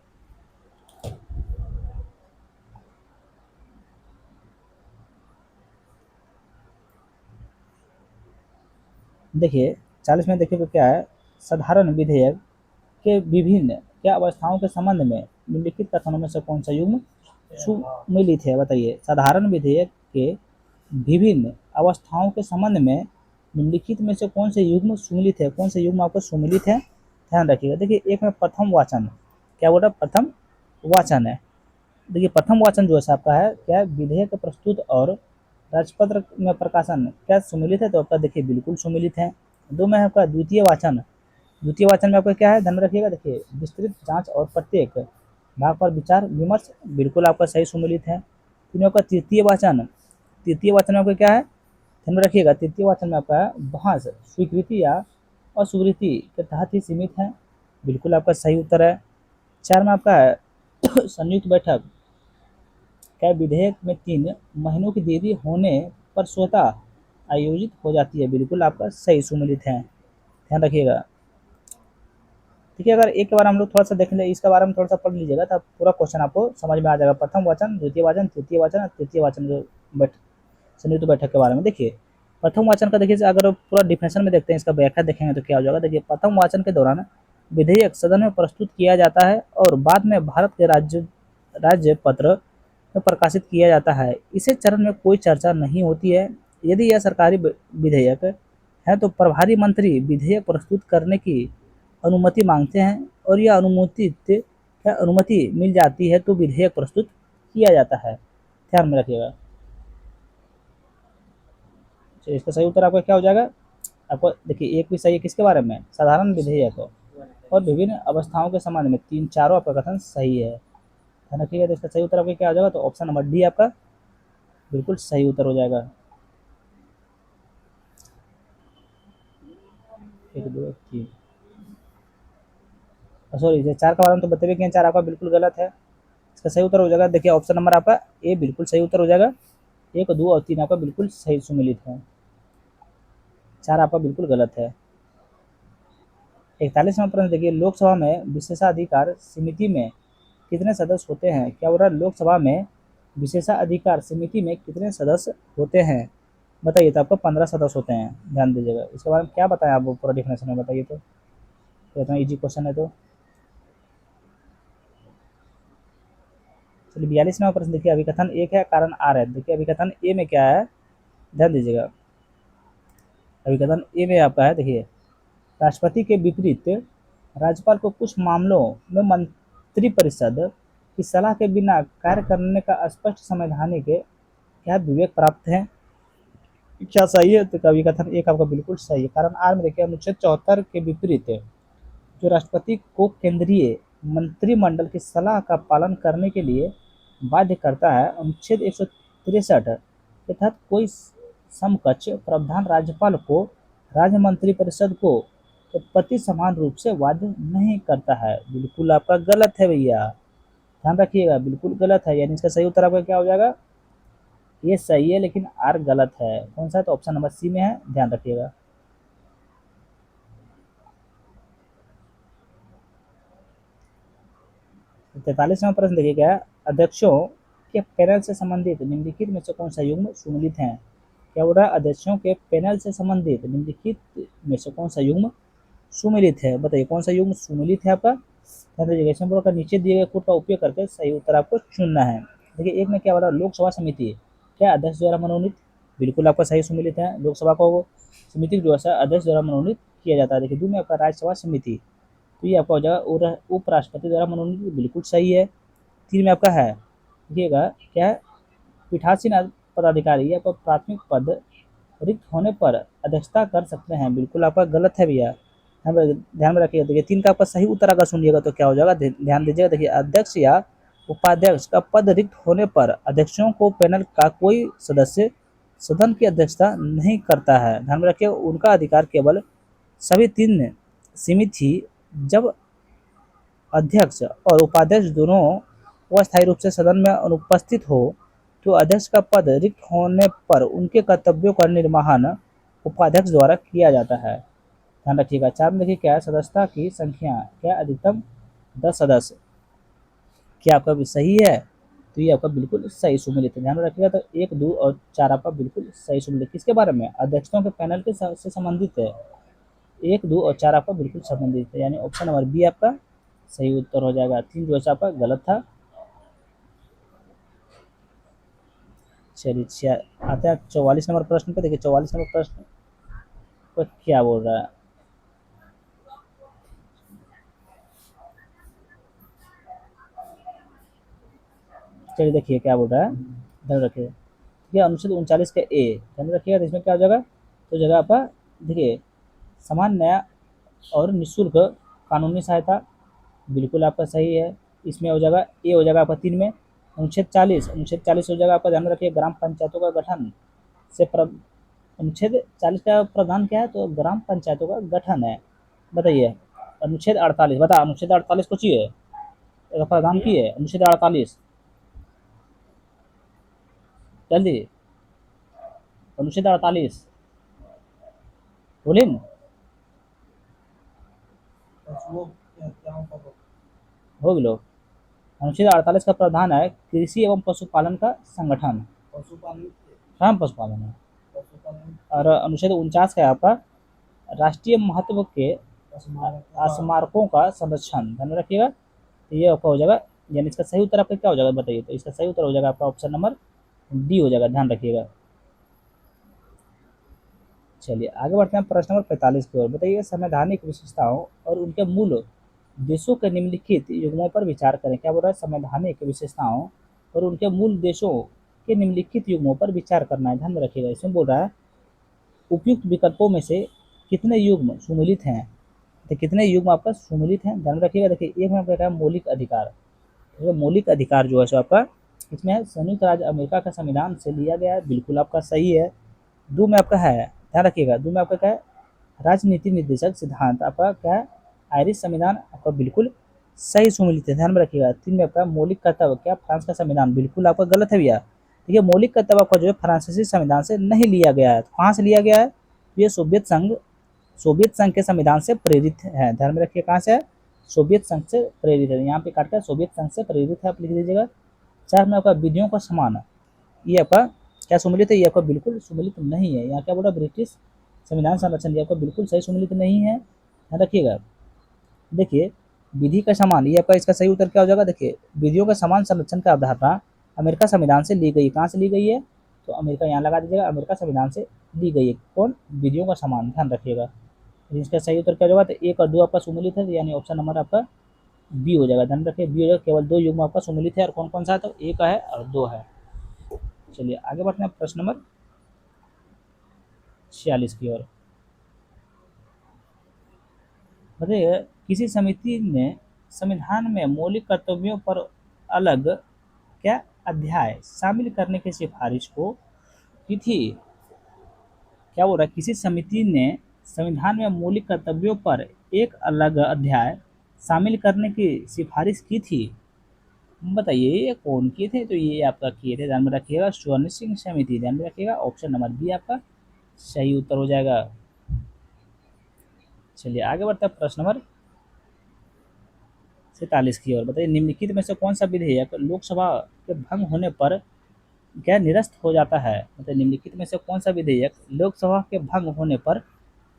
देखिए 40 में देखिए क्या है, साधारण विधेयक के विभिन्न क्या अवस्थाओं के संबंध में निम्नलिखित कथनों में से कौन सा युग्म सुमेलित है? बताइए साधारण विधेयक के विभिन्न अवस्थाओं के संबंध में निम्नलिखित में से कौन से युग्म सुमेलित है? कौन से युग्म आपको सुमेलित है? ध्यान रखिएगा। देखिए एक में प्रथम वाचन, क्या बोल रहा है? प्रथम वाचन है। देखिए प्रथम वाचन जो है आपका है क्या, विधेयक प्रस्तुत और राजपत्र में प्रकाशन क्या सुमेलित है? तो आपका देखिए बिल्कुल सुमेलित है। दो में आपका द्वितीय वाचन, द्वितीय वाचन में आपका क्या है? ध्यान रखिएगा। देखिए विस्तृत जांच और प्रत्येक भाग पर विचार विमर्श, बिल्कुल आपका सही सुमेलित है। तीन में आपका तृतीय वाचन, तृतीय वाचन में आपका क्या है? ध्यान में रखिएगा। तृतीय वाचन में आपका बहस स्वीकृति या अस्वीकृति के तहत ही सीमित है, बिल्कुल आपका सही उत्तर है। चार में आपका है संयुक्त बैठक क्या विधेयक में 3 महीनों की देरी होने पर स्वतः आयोजित हो जाती है, बिल्कुल आपका सही सुमेलित है, ध्यान रखिएगा। ठीक है, अगर एक के बारे में हम लोग थोड़ा सा देख लें, इसके बारे में थोड़ा सा पढ़ लीजिएगा तब पूरा क्वेश्चन आपको समझ में आ जाएगा। प्रथम वाचन, द्वितीय वाचन, तृतीय वाचन और तृतीय वाचन जो संयुक्त बैठक के बारे में। देखिए प्रथम वाचन का देखिए अगर पूरा डिफिनेशन में देखते हैं, इसका व्याख्या देखेंगे तो क्या हो जाएगा। देखिए प्रथम वाचन के दौरान विधेयक सदन में प्रस्तुत किया जाता है और बाद में भारत के राज्य पत्र में प्रकाशित किया जाता है। इसे चरण में कोई चर्चा नहीं होती है। यदि यह सरकारी विधेयक है तो प्रभारी मंत्री विधेयक प्रस्तुत करने की अनुमति मांगते हैं और यह अनुमति मिल जाती है तो विधेयक प्रस्तुत किया जाता है, ध्यान में रखिएगा। तो इसका सही उत्तर आपका क्या हो जाएगा? आपको देखिए एक भी सही है किसके बारे में? साधारण विधेयक और विभिन्न अवस्थाओं के संबंध में, तीन चारों आपका कथन सही है, ध्यान रखिएगा। तो इसका सही उत्तर आपका क्या हो जाएगा? तो ऑप्शन नंबर डी आपका बिल्कुल सही उत्तर हो जाएगा। एक दो तीन, सॉरी चार का बारे में तो बतेबे किए, चार आपका बिल्कुल गलत है। इसका सही उत्तर हो जाएगा देखिए ऑप्शन नंबर आपका ए बिल्कुल सही उत्तर हो जाएगा। एक दो और तीन आपका बिल्कुल सही सुमिलित है, चार आपका बिल्कुल गलत है। 41वां प्रश्न देखिए, लोकसभा में विशेषाधिकार समिति में कितने सदस्य होते हैं? क्या बोल रहा है? लोकसभा में विशेषाधिकार समिति में कितने सदस्य होते हैं? बताइए। तो आपको 15 सदस्य होते हैं, ध्यान दीजिएगा। इसके बारे में क्या बताएं आप पूरा डिफिनेशन में बताइए, तो इतना इजी क्वेश्चन है। तो चलिए 42वां प्रश्न देखिए, अभिकथन एक है कारण आर है। देखिए अभिकथन ए में क्या है, ध्यान दीजिएगा। अभिकथन ए में आपका है देखिए, राष्ट्रपति के विपरीत राज्यपाल को कुछ मामलों में मंत्रिपरिषद की सलाह के बिना कार्य करने का स्पष्ट संवैधानिक क्या विवेक प्राप्त है? क्या सही है? तो कवि कथन एक आपका बिल्कुल सही है। कारण आर में देखिए अनुच्छेद 74 के विपरीत जो राष्ट्रपति को केंद्रीय मंत्रिमंडल की सलाह का पालन करने के लिए बाध्य करता है, अनुच्छेद 163 के तहत कोई समकक्ष प्रावधान राज्यपाल को राज्य मंत्रिपरिषद को प्रति समान रूप से बाध्य नहीं करता है। बिल्कुल आपका गलत है भैया, ध्यान रखिएगा, बिल्कुल गलत है। यानी इसका सही उत्तर आपका क्या हो जाएगा? ये सही है लेकिन आर गलत है। कौन सा है? तो ऑप्शन नंबर सी में है, ध्यान रखिएगा। 43वां प्रश्न देखिए क्या है? अध्यक्षों के पैनल से संबंधित निम्नलिखित में से कौन सा युग्म सुमेलित है? क्या बोल रहा है? अध्यक्षों के पैनल से संबंधित निम्नलिखित में से कौन सा युग्म सुमेलित है? बताइए कौन सा युग्म सुमेलित है आपका? ध्यान दीजिएगा, इसमें बोला नीचे दिए गए कोड का उपयोग करके सही उत्तर आपको चुनना है। देखिए एक में क्या बोला? लोकसभा समिति क्या अध्यक्ष द्वारा मनोनीत? बिल्कुल आपका सही सुमेलित है। लोकसभा को समिति जो है अध्यक्ष द्वारा मनोनीत किया जाता है। देखिए दो में आपका राज्यसभा समिति, तो ये आपका हो जाएगा उपराष्ट्रपति द्वारा मनोनीत, बिल्कुल सही है। 3 में आपका है, देखिएगा क्या है? पीठासीन पदाधिकारी या प्राथमिक पद रिक्त होने पर अध्यक्षता कर सकते हैं, बिल्कुल आपका गलत है भैया, ध्यान में रखिएगा। देखिए 3 का आपका सही उत्तर अगर सुनिएगा तो क्या हो जाएगा? ध्यान दीजिएगा। देखिए अध्यक्ष या उपाध्यक्ष का पद रिक्त होने पर अध्यक्षों को पैनल का कोई सदस्य सदन की अध्यक्षता नहीं करता है। ध्यान में रखिए, उनका अधिकार केवल सभी 3 सीमित ही जब अध्यक्ष और उपाध्यक्ष दोनों अस्थायी रूप से सदन में अनुपस्थित हो तो अध्यक्ष का पद रिक्त होने पर उनके कर्तव्यों का निर्वहन उपाध्यक्ष द्वारा किया जाता है। ध्यान रखिएगा। 4 में देखिए क्या है? सदस्यता की संख्या क्या अधिकतम 10 सदस्य, क्या आपका भी सही है? तो ये आपका बिल्कुल सही सुमेलित है। ध्यान में रखिएगा। तो 1, 2 और 4 आपका बिल्कुल सही सुमेलित। किसके बारे में? अध्यक्षों के पैनल के से संबंधित है। 1, 2 और 4 आपका बिल्कुल संबंधित है, यानी ऑप्शन नंबर बी आपका सही उत्तर हो जाएगा। 3 जो है आपका गलत था। चलिए आते हैं 44 नंबर प्रश्न पे। देखिए 44 नंबर प्रश्न पर क्या बोल रहा है? चलिए देखिए क्या बोल रहा है, ध्यान रखिए। ठीक है, अनुच्छेद 39 का ए ध्यान रखिएगा। तो इसमें क्या हो जाएगा? तो जगह आपका देखिए समान न्याय और निःशुल्क कानूनी सहायता, बिल्कुल आपका सही है। इसमें हो जाएगा ए हो जाएगा आपका 3 में। अनुच्छेद 40 हो जाएगा आपका, ध्यान रखिए ग्राम पंचायतों का गठन से अनुच्छेद 40 का प्रावधान क्या है? तो ग्राम पंचायतों का गठन है। बताइए अनुच्छेद 48, बता अनुच्छेद 48 कुछ ही है प्रावधान की है? अनुच्छेद 48 जल्दी, अनुच्छेद 48 बोलिए। हो गलो। अनुच्छेद 48 का प्रावधान है कृषि एवं पशुपालन का संगठन। हाँ पशुपालन है। और अनुच्छेद 49 का है आपका राष्ट्रीय महत्व के स्मारकों का संरक्षण, ध्यान रखिएगा। तो ये आपका हो जाएगा, यानी इसका सही उत्तर आपका क्या हो जाएगा? बताइए। तो इसका सही उत्तर हो जाएगा आपका ऑप्शन नंबर डी हो जाएगा, ध्यान रखिएगा। चलिए आगे बढ़ते हैं प्रश्न नंबर 45 की ओर। बताइए संवैधानिक विशेषताओं और उनके मूल देशों के निम्नलिखित युग्मों पर विचार करें। क्या बोल रहा है? संवैधानिक विशेषताओं और उनके मूल देशों के निम्नलिखित युग्मों पर विचार करना है, ध्यान में रखिएगा। इसमें बोल रहा है उपयुक्त विकल्पों में से कितने युग्म सुमेलित हैं? तो कितने युग्म आपका सुमेलित हैं, ध्यान रखिएगा। देखिए एक में आपका मौलिक अधिकार, तो मौलिक अधिकार जो है सो आपका इसमें है संयुक्त राज्य अमेरिका का संविधान से लिया गया है, बिल्कुल आपका सही है। 2 में आपका है, ध्यान रखिएगा, 2 में आपका क्या है? राजनीति निर्देशक सिद्धांत, आपका क्या है? आयरिश संविधान, आपका बिल्कुल सही सुमेलित है, ध्यान में रखिएगा। 3 में आपका मौलिक कर्तव्य क्या? फ्रांस का संविधान, बिल्कुल आपका गलत है भैया। देखिए मौलिक कर्तव्य आपका जो है फ्रांसीसी संविधान से नहीं लिया गया है। कहाँ से लिया गया है? ये सोवियत संघ के संविधान से प्रेरित है, ध्यान में रखिए। कहाँ से है? सोवियत संघ से प्रेरित है, यहाँ पे काटकर सोवियत संघ से प्रेरित है आप लिख दीजिएगा। 4 में आपका विधियों का समान, ये आपका क्या सुमेलित है? ये आपका बिल्कुल सुमेलित नहीं है। यहाँ क्या बोला? ब्रिटिश संविधान संरक्षण, ये आपका बिल्कुल सही सुमेलित नहीं है, ध्यान रखिएगा। देखिए विधि का समान, ये आपका इसका सही उत्तर क्या हो जाएगा? देखिए विधियों का समान संरक्षण का अवधारणा अमेरिका संविधान से ली गई। कहाँ से ली गई है? तो अमेरिका यहाँ लगा दीजिएगा, अमेरिका संविधान से ली गई है। कौन? विधियों का समान, ध्यान रखिएगा। इसका सही उत्तर क्या होगा, तो 1 और 2 आपका सुमेलित है, यानी ऑप्शन नंबर आपका बी हो जाएगा। ध्यान रखिए बी हो जाएगा, केवल 2 युग्म आपका सुमेलित है, और कौन कौन सा है, तो 1 है और 2 है। चलिए आगे बढ़ते हैं प्रश्न नंबर 46 की ओर। बताइए, किसी समिति ने संविधान में मौलिक कर्तव्यों पर अलग क्या अध्याय शामिल करने की सिफारिश को की थी। क्या बोल रहा है, किसी समिति ने संविधान में मौलिक कर्तव्यों पर एक अलग अध्याय शामिल करने की सिफारिश की थी। बताइए ये कौन किए थे, तो ये आपका किए थे, ध्यान में रखिएगा, स्वर्ण सिंह समिति। ध्यान में रखिएगा, ऑप्शन नंबर बी आपका सही उत्तर हो जाएगा। चलिए आगे बढ़ते हैं प्रश्न नंबर 47 की ओर। बताइए, निम्नलिखित में से कौन सा विधेयक लोकसभा के भंग होने पर क्या निरस्त हो जाता है। मतलब निम्नलिखित में से कौन सा विधेयक लोकसभा के भंग होने पर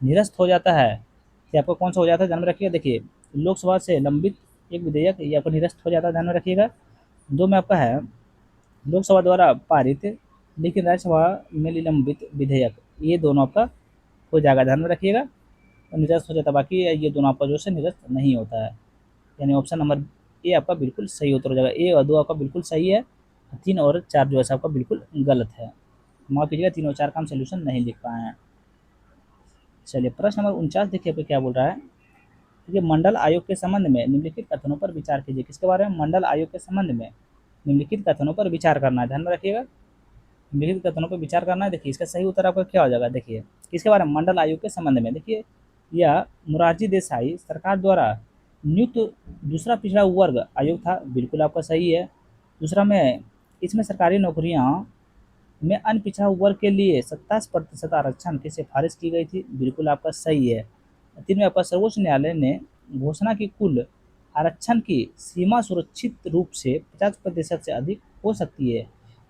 निरस्त हो जाता है, कि आपको कौन सा हो जाता है, ध्यान में रखिएगा। देखिए, लोकसभा से लंबित एक विधेयक ये आपको निरस्त हो जाता है, ध्यान में रखिएगा। दो में आपका है लोकसभा द्वारा पारित लेकिन राज्यसभा में निलंबित विधेयक, ये दोनों आपका हो जाएगा, ध्यान में रखिएगा, तो निरस्त हो जाता है। बाकी ये दोनों आपका जो है निरस्त नहीं होता है, यानी ऑप्शन नंबर ए आपका बिल्कुल सही उत्तर हो जाएगा। ए और 2 आपका बिल्कुल सही है, 3 और 4 जो है आपका बिल्कुल गलत है। माफ कीजिएगा, 3 और 4 का हम सोल्यूशन नहीं लिख पाए हैं। चलिए प्रश्न नंबर 49 देखिए पे क्या बोल रहा है। देखिए, मंडल आयोग के संबंध में निम्नलिखित कथनों पर विचार कीजिए। किसके बारे में, मंडल आयोग के संबंध में निम्नलिखित कथनों पर विचार करना है, ध्यान में रखिएगा, निम्नलिखित कथनों पर विचार करना है। देखिए इसका सही उत्तर आपका क्या हो जाएगा। देखिए किसके बारे में, मंडल आयोग के संबंध में। देखिए यह मोरारजी देसाई सरकार द्वारा नियुक्त दूसरा पिछड़ा वर्ग आयोग था, बिल्कुल आपका सही है। दूसरा में इसमें सरकारी नौकरियां में अन्य पिछड़ा वर्ग के लिए 27% आरक्षण की सिफारिश की गई थी, बिल्कुल आपका सही है। 3 में आपका सर्वोच्च न्यायालय ने घोषणा की कुल आरक्षण की सीमा सुरक्षित रूप से 50% से अधिक हो सकती है,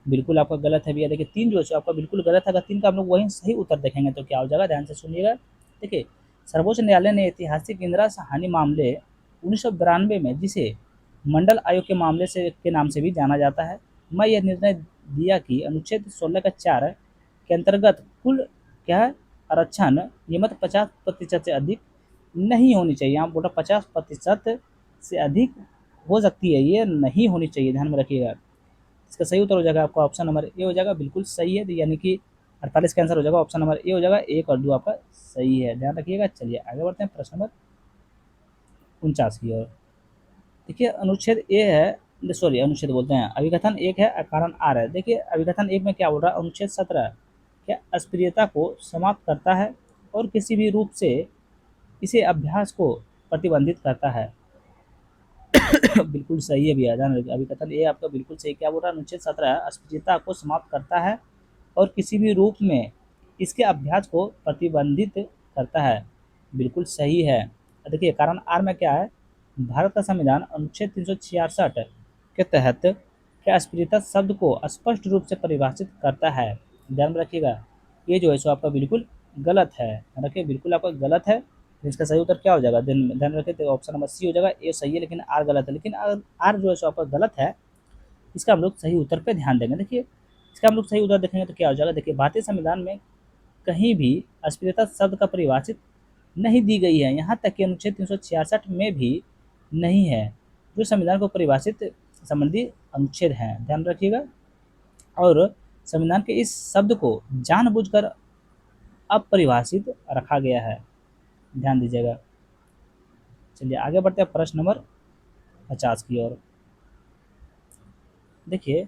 बिल्कुल आपका गलत है भैया। देखिए 3 जो है आपका बिल्कुल गलत है। अगर 3 का हम लोग वहीं सही उत्तर देखेंगे तो क्या हो जाएगा, ध्यान से सुनिएगा। देखिए, सर्वोच्च न्यायालय ने ऐतिहासिक इंदिरा हानि मामले 1992 में, जिसे मंडल आयोग के मामले से के नाम से भी जाना जाता है, मैं यह निर्णय दिया कि अनुच्छेद 16 का 4 के अंतर्गत कुल क्या है आरक्षण कीमत 50% से अधिक नहीं होनी चाहिए। यहाँ बोला 50% से अधिक हो सकती है, ये नहीं होनी चाहिए, ध्यान में रखिएगा। इसका सही उत्तर हो जाएगा आपका ऑप्शन नंबर ए हो जाएगा, बिल्कुल सही है, तो यानी कि 48 का आंसर हो जाएगा ऑप्शन नंबर ए हो जाएगा। 1 और 2 आपका सही है, ध्यान रखिएगा। चलिए आगे बढ़ते हैं प्रश्न नंबर 49 की ओर। देखिए अनुच्छेद ए है, सॉरी अनुच्छेद बोलते हैं, अभिकथन 1 है, कारण आर है। देखिए अभिकथन 1 में क्या बोल रहा है, अनुच्छेद 17 क्या अस्पृश्यता को समाप्त करता है और किसी भी रूप से इसे अभ्यास को प्रतिबंधित करता है। बिल्कुल सही है भैया, ध्यान रखिए, अभिकथन ए आपका बिल्कुल सही। क्या बोल रहा है, अनुच्छेद 17 अस्पृश्यता को समाप्त करता है और किसी भी रूप में इसके अभ्यास को प्रतिबंधित करता है, बिल्कुल सही है। देखिए कारण आर में क्या है, भारत का संविधान अनुच्छेद 366 के तहत क्या अस्पृश्यता शब्द को स्पष्ट रूप से परिभाषित करता है, ध्यान में रखिएगा। ये जो है सो आपका बिल्कुल गलत है, ध्यान रखिए बिल्कुल आपका गलत है। इसका सही उत्तर क्या हो जाएगा, ध्यान रखिए, तो ऑप्शन नंबर सी हो जाएगा। ए सही है लेकिन आर गलत है, लेकिन आर जो है सो आपका गलत है। इसका हम लोग सही उत्तर पे ध्यान देंगे। देखिए इसका हम लोग सही उत्तर देखेंगे तो क्या हो जाएगा। देखिए भारतीय संविधान में कहीं भी अस्पृश्यता शब्द का परिभाषित नहीं दी गई है, यहाँ तक कि अनुच्छेद 366 में भी नहीं है, जो संविधान को परिभाषित संबंधी अनुच्छेद हैं, ध्यान रखिएगा। और संविधान के इस शब्द को जानबूझकर अपरिभाषित रखा गया है, ध्यान दीजिएगा। चलिए आगे बढ़ते हैं प्रश्न नंबर 50 की ओर। देखिए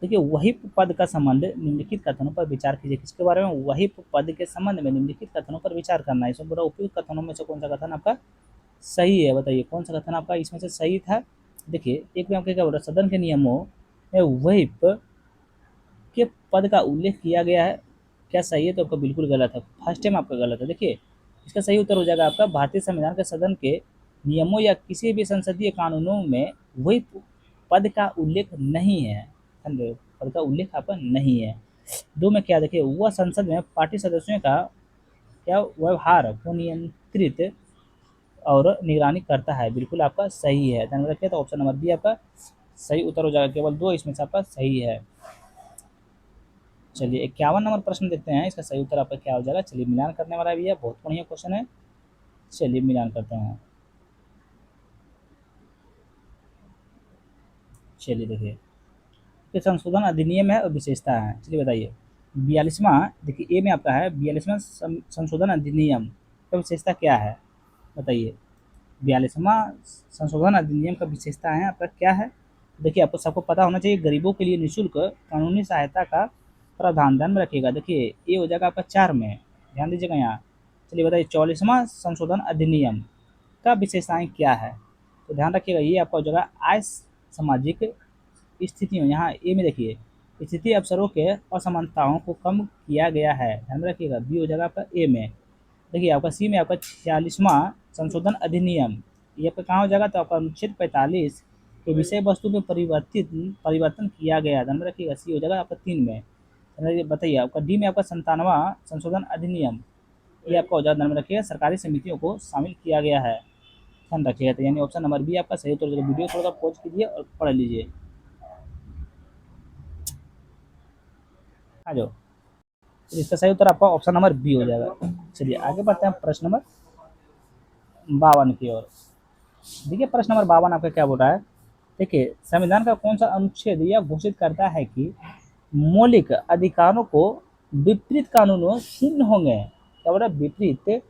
देखिए वही पद का संबंध निम्नलिखित कथनों पर विचार कीजिए। किसके बारे में, वही पद के संबंध में निम्नलिखित कथनों पर विचार करना है। इसमें पूरा उपयुक्त कथनों में से कौन सा कथन आपका सही है, बताइए कौन सा कथन आपका इसमें से सही था। देखिए एक में आपके क्या बोल रहा है, सदन के नियमों में व्हिप के पद का उल्लेख किया गया है, क्या सही है, तो आपका बिल्कुल गलत है, फर्स्ट टाइम आपका गलत है। देखिए इसका सही उत्तर हो जाएगा आपका, भारतीय संविधान के सदन के नियमों या किसी भी संसदीय कानूनों में वही पद का उल्लेख नहीं है, पद का उल्लेख आपका नहीं है। 2 में क्या, देखिए वह संसद में पार्टी सदस्यों का क्या व्यवहार को नियंत्रित और निगरानी करता है, बिल्कुल आपका सही है, ध्यान में रखिए। तो ऑप्शन नंबर बी आपका सही उत्तर हो जाएगा, केवल 2 इसमें से आपका सही है। चलिए 51 नंबर प्रश्न देखते हैं, इसका सही उत्तर आपका क्या हो जाएगा। चलिए मिलान करने वाला भी है, बहुत बढ़िया क्वेश्चन है। चलिए मिलान करते हैं। चलिए देखिए, तो संशोधन अधिनियम है और विशेषता है। चलिए बताइए 42वां, देखिए ए में आपका है 42वां संशोधन अधिनियम का विशेषता क्या है, बताइए। 42वां संशोधन अधिनियम का विशेषता है आपका क्या है। देखिए आपको सबको पता होना चाहिए, गरीबों के लिए निःशुल्क कानूनी सहायता का प्रावधान ध्यान में रखिएगा। देखिए ये हो जाएगा आपका 4 में, ध्यान दीजिएगा यहाँ। चलिए बताइए 44वां संशोधन अधिनियम का विशेषताएं क्या है, तो ध्यान रखिएगा ये आपका हो जाएगा आय सामाजिक स्थितियों, यहाँ ए में देखिए स्थिति अवसरों के असमानताओं को कम किया गया है, ध्यान में रखिएगा। बी हो जाएगा आपका ए में। देखिए आपका सी में आपका 46वां संशोधन अधिनियम, ये आपका कहाँ हो जाएगा, तो आपका अनुच्छेद 45 के विषय वस्तु में परिवर्तन किया गया, ध्यान में रखिएगा। सी हो जाएगा आपका 3 में। बताइए आपका डी में आपका 57वां संशोधन अधिनियम, ये आपका हो जाएगा, ध्यान में रखिएगा, सरकारी समितियों को शामिल किया गया है, ध्यान रखिएगा। तो यानी ऑप्शन नंबर बी आपका सही उत्तर। वीडियो थोड़ा सा पॉज कीजिए और पढ़ लीजिए। आ जाओ, तो इसका सही उत्तर आपका ऑप्शन नंबर बी हो जाएगा। चलिए आगे बढ़ते हैं प्रश्न नंबर 52 की ओर। देखिए प्रश्न नंबर 52 आपका क्या बोल रहा है। देखिए संविधान का कौन सा अनुच्छेद यह घोषित करता है कि मौलिक अधिकारों को विपरीत कानूनों शून्य होंगे, क्या बोल रहा है, विपरीत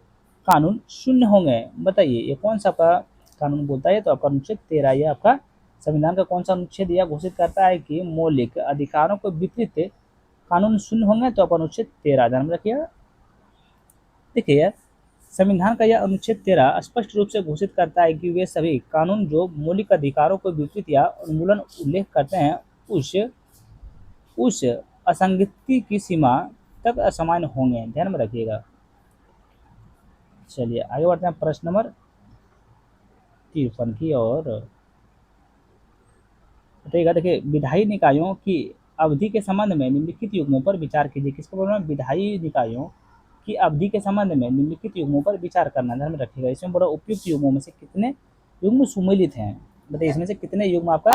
कानून शून्य होंगे। बताइए ये कौन सा आपका कानून बोलता है, तो आपका अनुच्छेद 13, ये आपका संविधान का कौन सा अनुच्छेद यह घोषित करता है कि मौलिक अधिकारों को विपरीत कानून शून्य होंगे, तो आपका अनुच्छेद 13, ध्यान में रखिएगा। देखिए संविधान का यह अनुच्छेद 13 स्पष्ट रूप से घोषित करता है कि वे सभी कानून जो मौलिक अधिकारों को विपरीत या उन्मूलन उल्लेख करते हैं उस असंगति की सीमा तक असामान्य होंगे, ध्यान में रखिएगा। चलिए आगे बढ़ते हैं प्रश्न नंबर 53 की ओर। बताइएगा, देखिए विधायी निकायों की अवधि के संबंध में निम्नलिखित युग्मों पर विचार कीजिए। किसको बोल रहे हैं, विधायी निकायों की अवधि के संबंध में निम्नलिखित युग्मों पर विचार करना, ध्यान में रखिएगा। इसमें बोला उपयुक्त युग्मों में से कितने युग्म सुमेलित हैं, बताइए इसमें से कितने युग्म आपका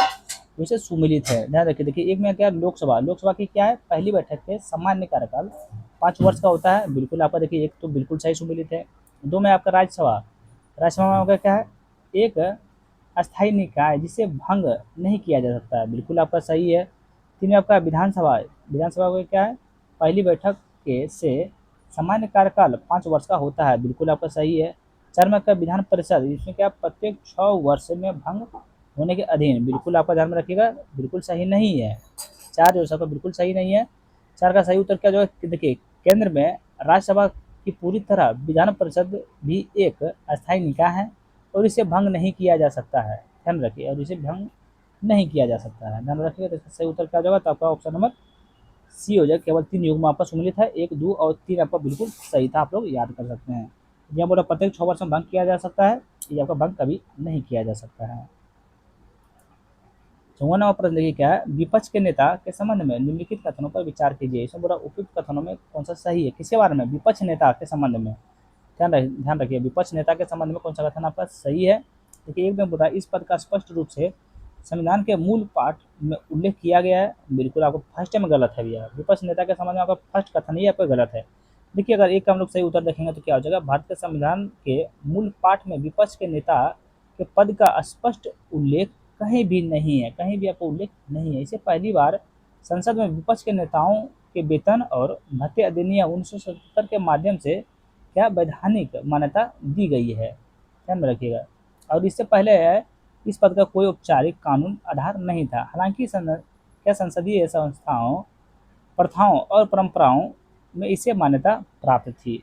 वैसे सुमेलित है, ध्यान रखिए। देखिए एक में क्या, लोकसभा की क्या है, पहली बैठक के सामान्य कार्यकाल 5 वर्ष का होता है, बिल्कुल आपका देखिए एक तो बिल्कुल सही सुमेलित है। 2 में आपका राज्यसभा में आपका क्या है, एक अस्थायी निकाय जिसे भंग नहीं किया जा सकता है, बिल्कुल आपका सही है। 3 में आपका विधानसभा का क्या है, पहली बैठक के से सामान्य कार्यकाल 5 वर्ष का होता है, बिल्कुल आपका सही है। 4 में आपका विधान परिषद, इसमें क्या प्रत्येक 6 वर्ष में भंग होने के अधीन, बिल्कुल आपका ध्यान में रखिएगा, बिल्कुल सही नहीं है। 4 जो सबका बिल्कुल सही नहीं है। 4 का सही उत्तर क्या जो है, देखिए केंद्र में राज्यसभा की पूरी तरह विधान परिषद भी एक अस्थायी निकाय है और इसे भंग नहीं किया जा सकता है, ध्यान रखिए, और इसे भंग नहीं किया जा सकता है, ध्यान रखिएगा। तो इसका सही उत्तर क्या होगा, तो आपका ऑप्शन नंबर सी हो जाएगा। केवल 3 युग्म आपका सम्मिलित है, 1, 2 और 3 आपका बिल्कुल सही था, आप लोग याद कर सकते हैं। यह बोला प्रत्येक 6 वर्ष में भंग किया जा सकता है, ये आपका भंग कभी नहीं किया जा सकता है। 54वां प्रश्न देखिए क्या है, विपक्ष के नेता के संबंध में निम्नलिखित कथनों पर विचार कीजिए। इसमें बोला उपयुक्त कथनों में कौन सा सही है, किसके बारे में, विपक्ष नेता के संबंध में, ध्यान रखिए विपक्ष नेता के संबंध में कौन सा कथन आपका सही है। देखिए एक में बोल रहा है, इस पद का स्पष्ट रूप से संविधान के मूल पाठ में उल्लेख किया गया है, बिल्कुल आपको फर्स्ट में गलत है भैया, विपक्ष नेता के संबंध में आपका फर्स्ट कथन ही आपका गलत है। देखिए अगर एक का हम लोग सही उत्तर देखेंगे तो क्या हो जाएगा, भारत के संविधान के मूल पाठ में विपक्ष के नेता के पद का स्पष्ट उल्लेख कहीं भी नहीं है, कहीं भी आपको उल्लेख नहीं है। इसे पहली बार संसद में विपक्ष के नेताओं के वेतन और भत्ते अधिनियम 1977 के माध्यम से क्या वैधानिक मान्यता दी गई है, ध्यान में रखिएगा। और इससे पहले इस पद का कोई औपचारिक कानून आधार नहीं था। हालांकि क्या संसदीय संस्थाओं, प्रथाओं और परंपराओं में इसे मान्यता प्राप्त थी।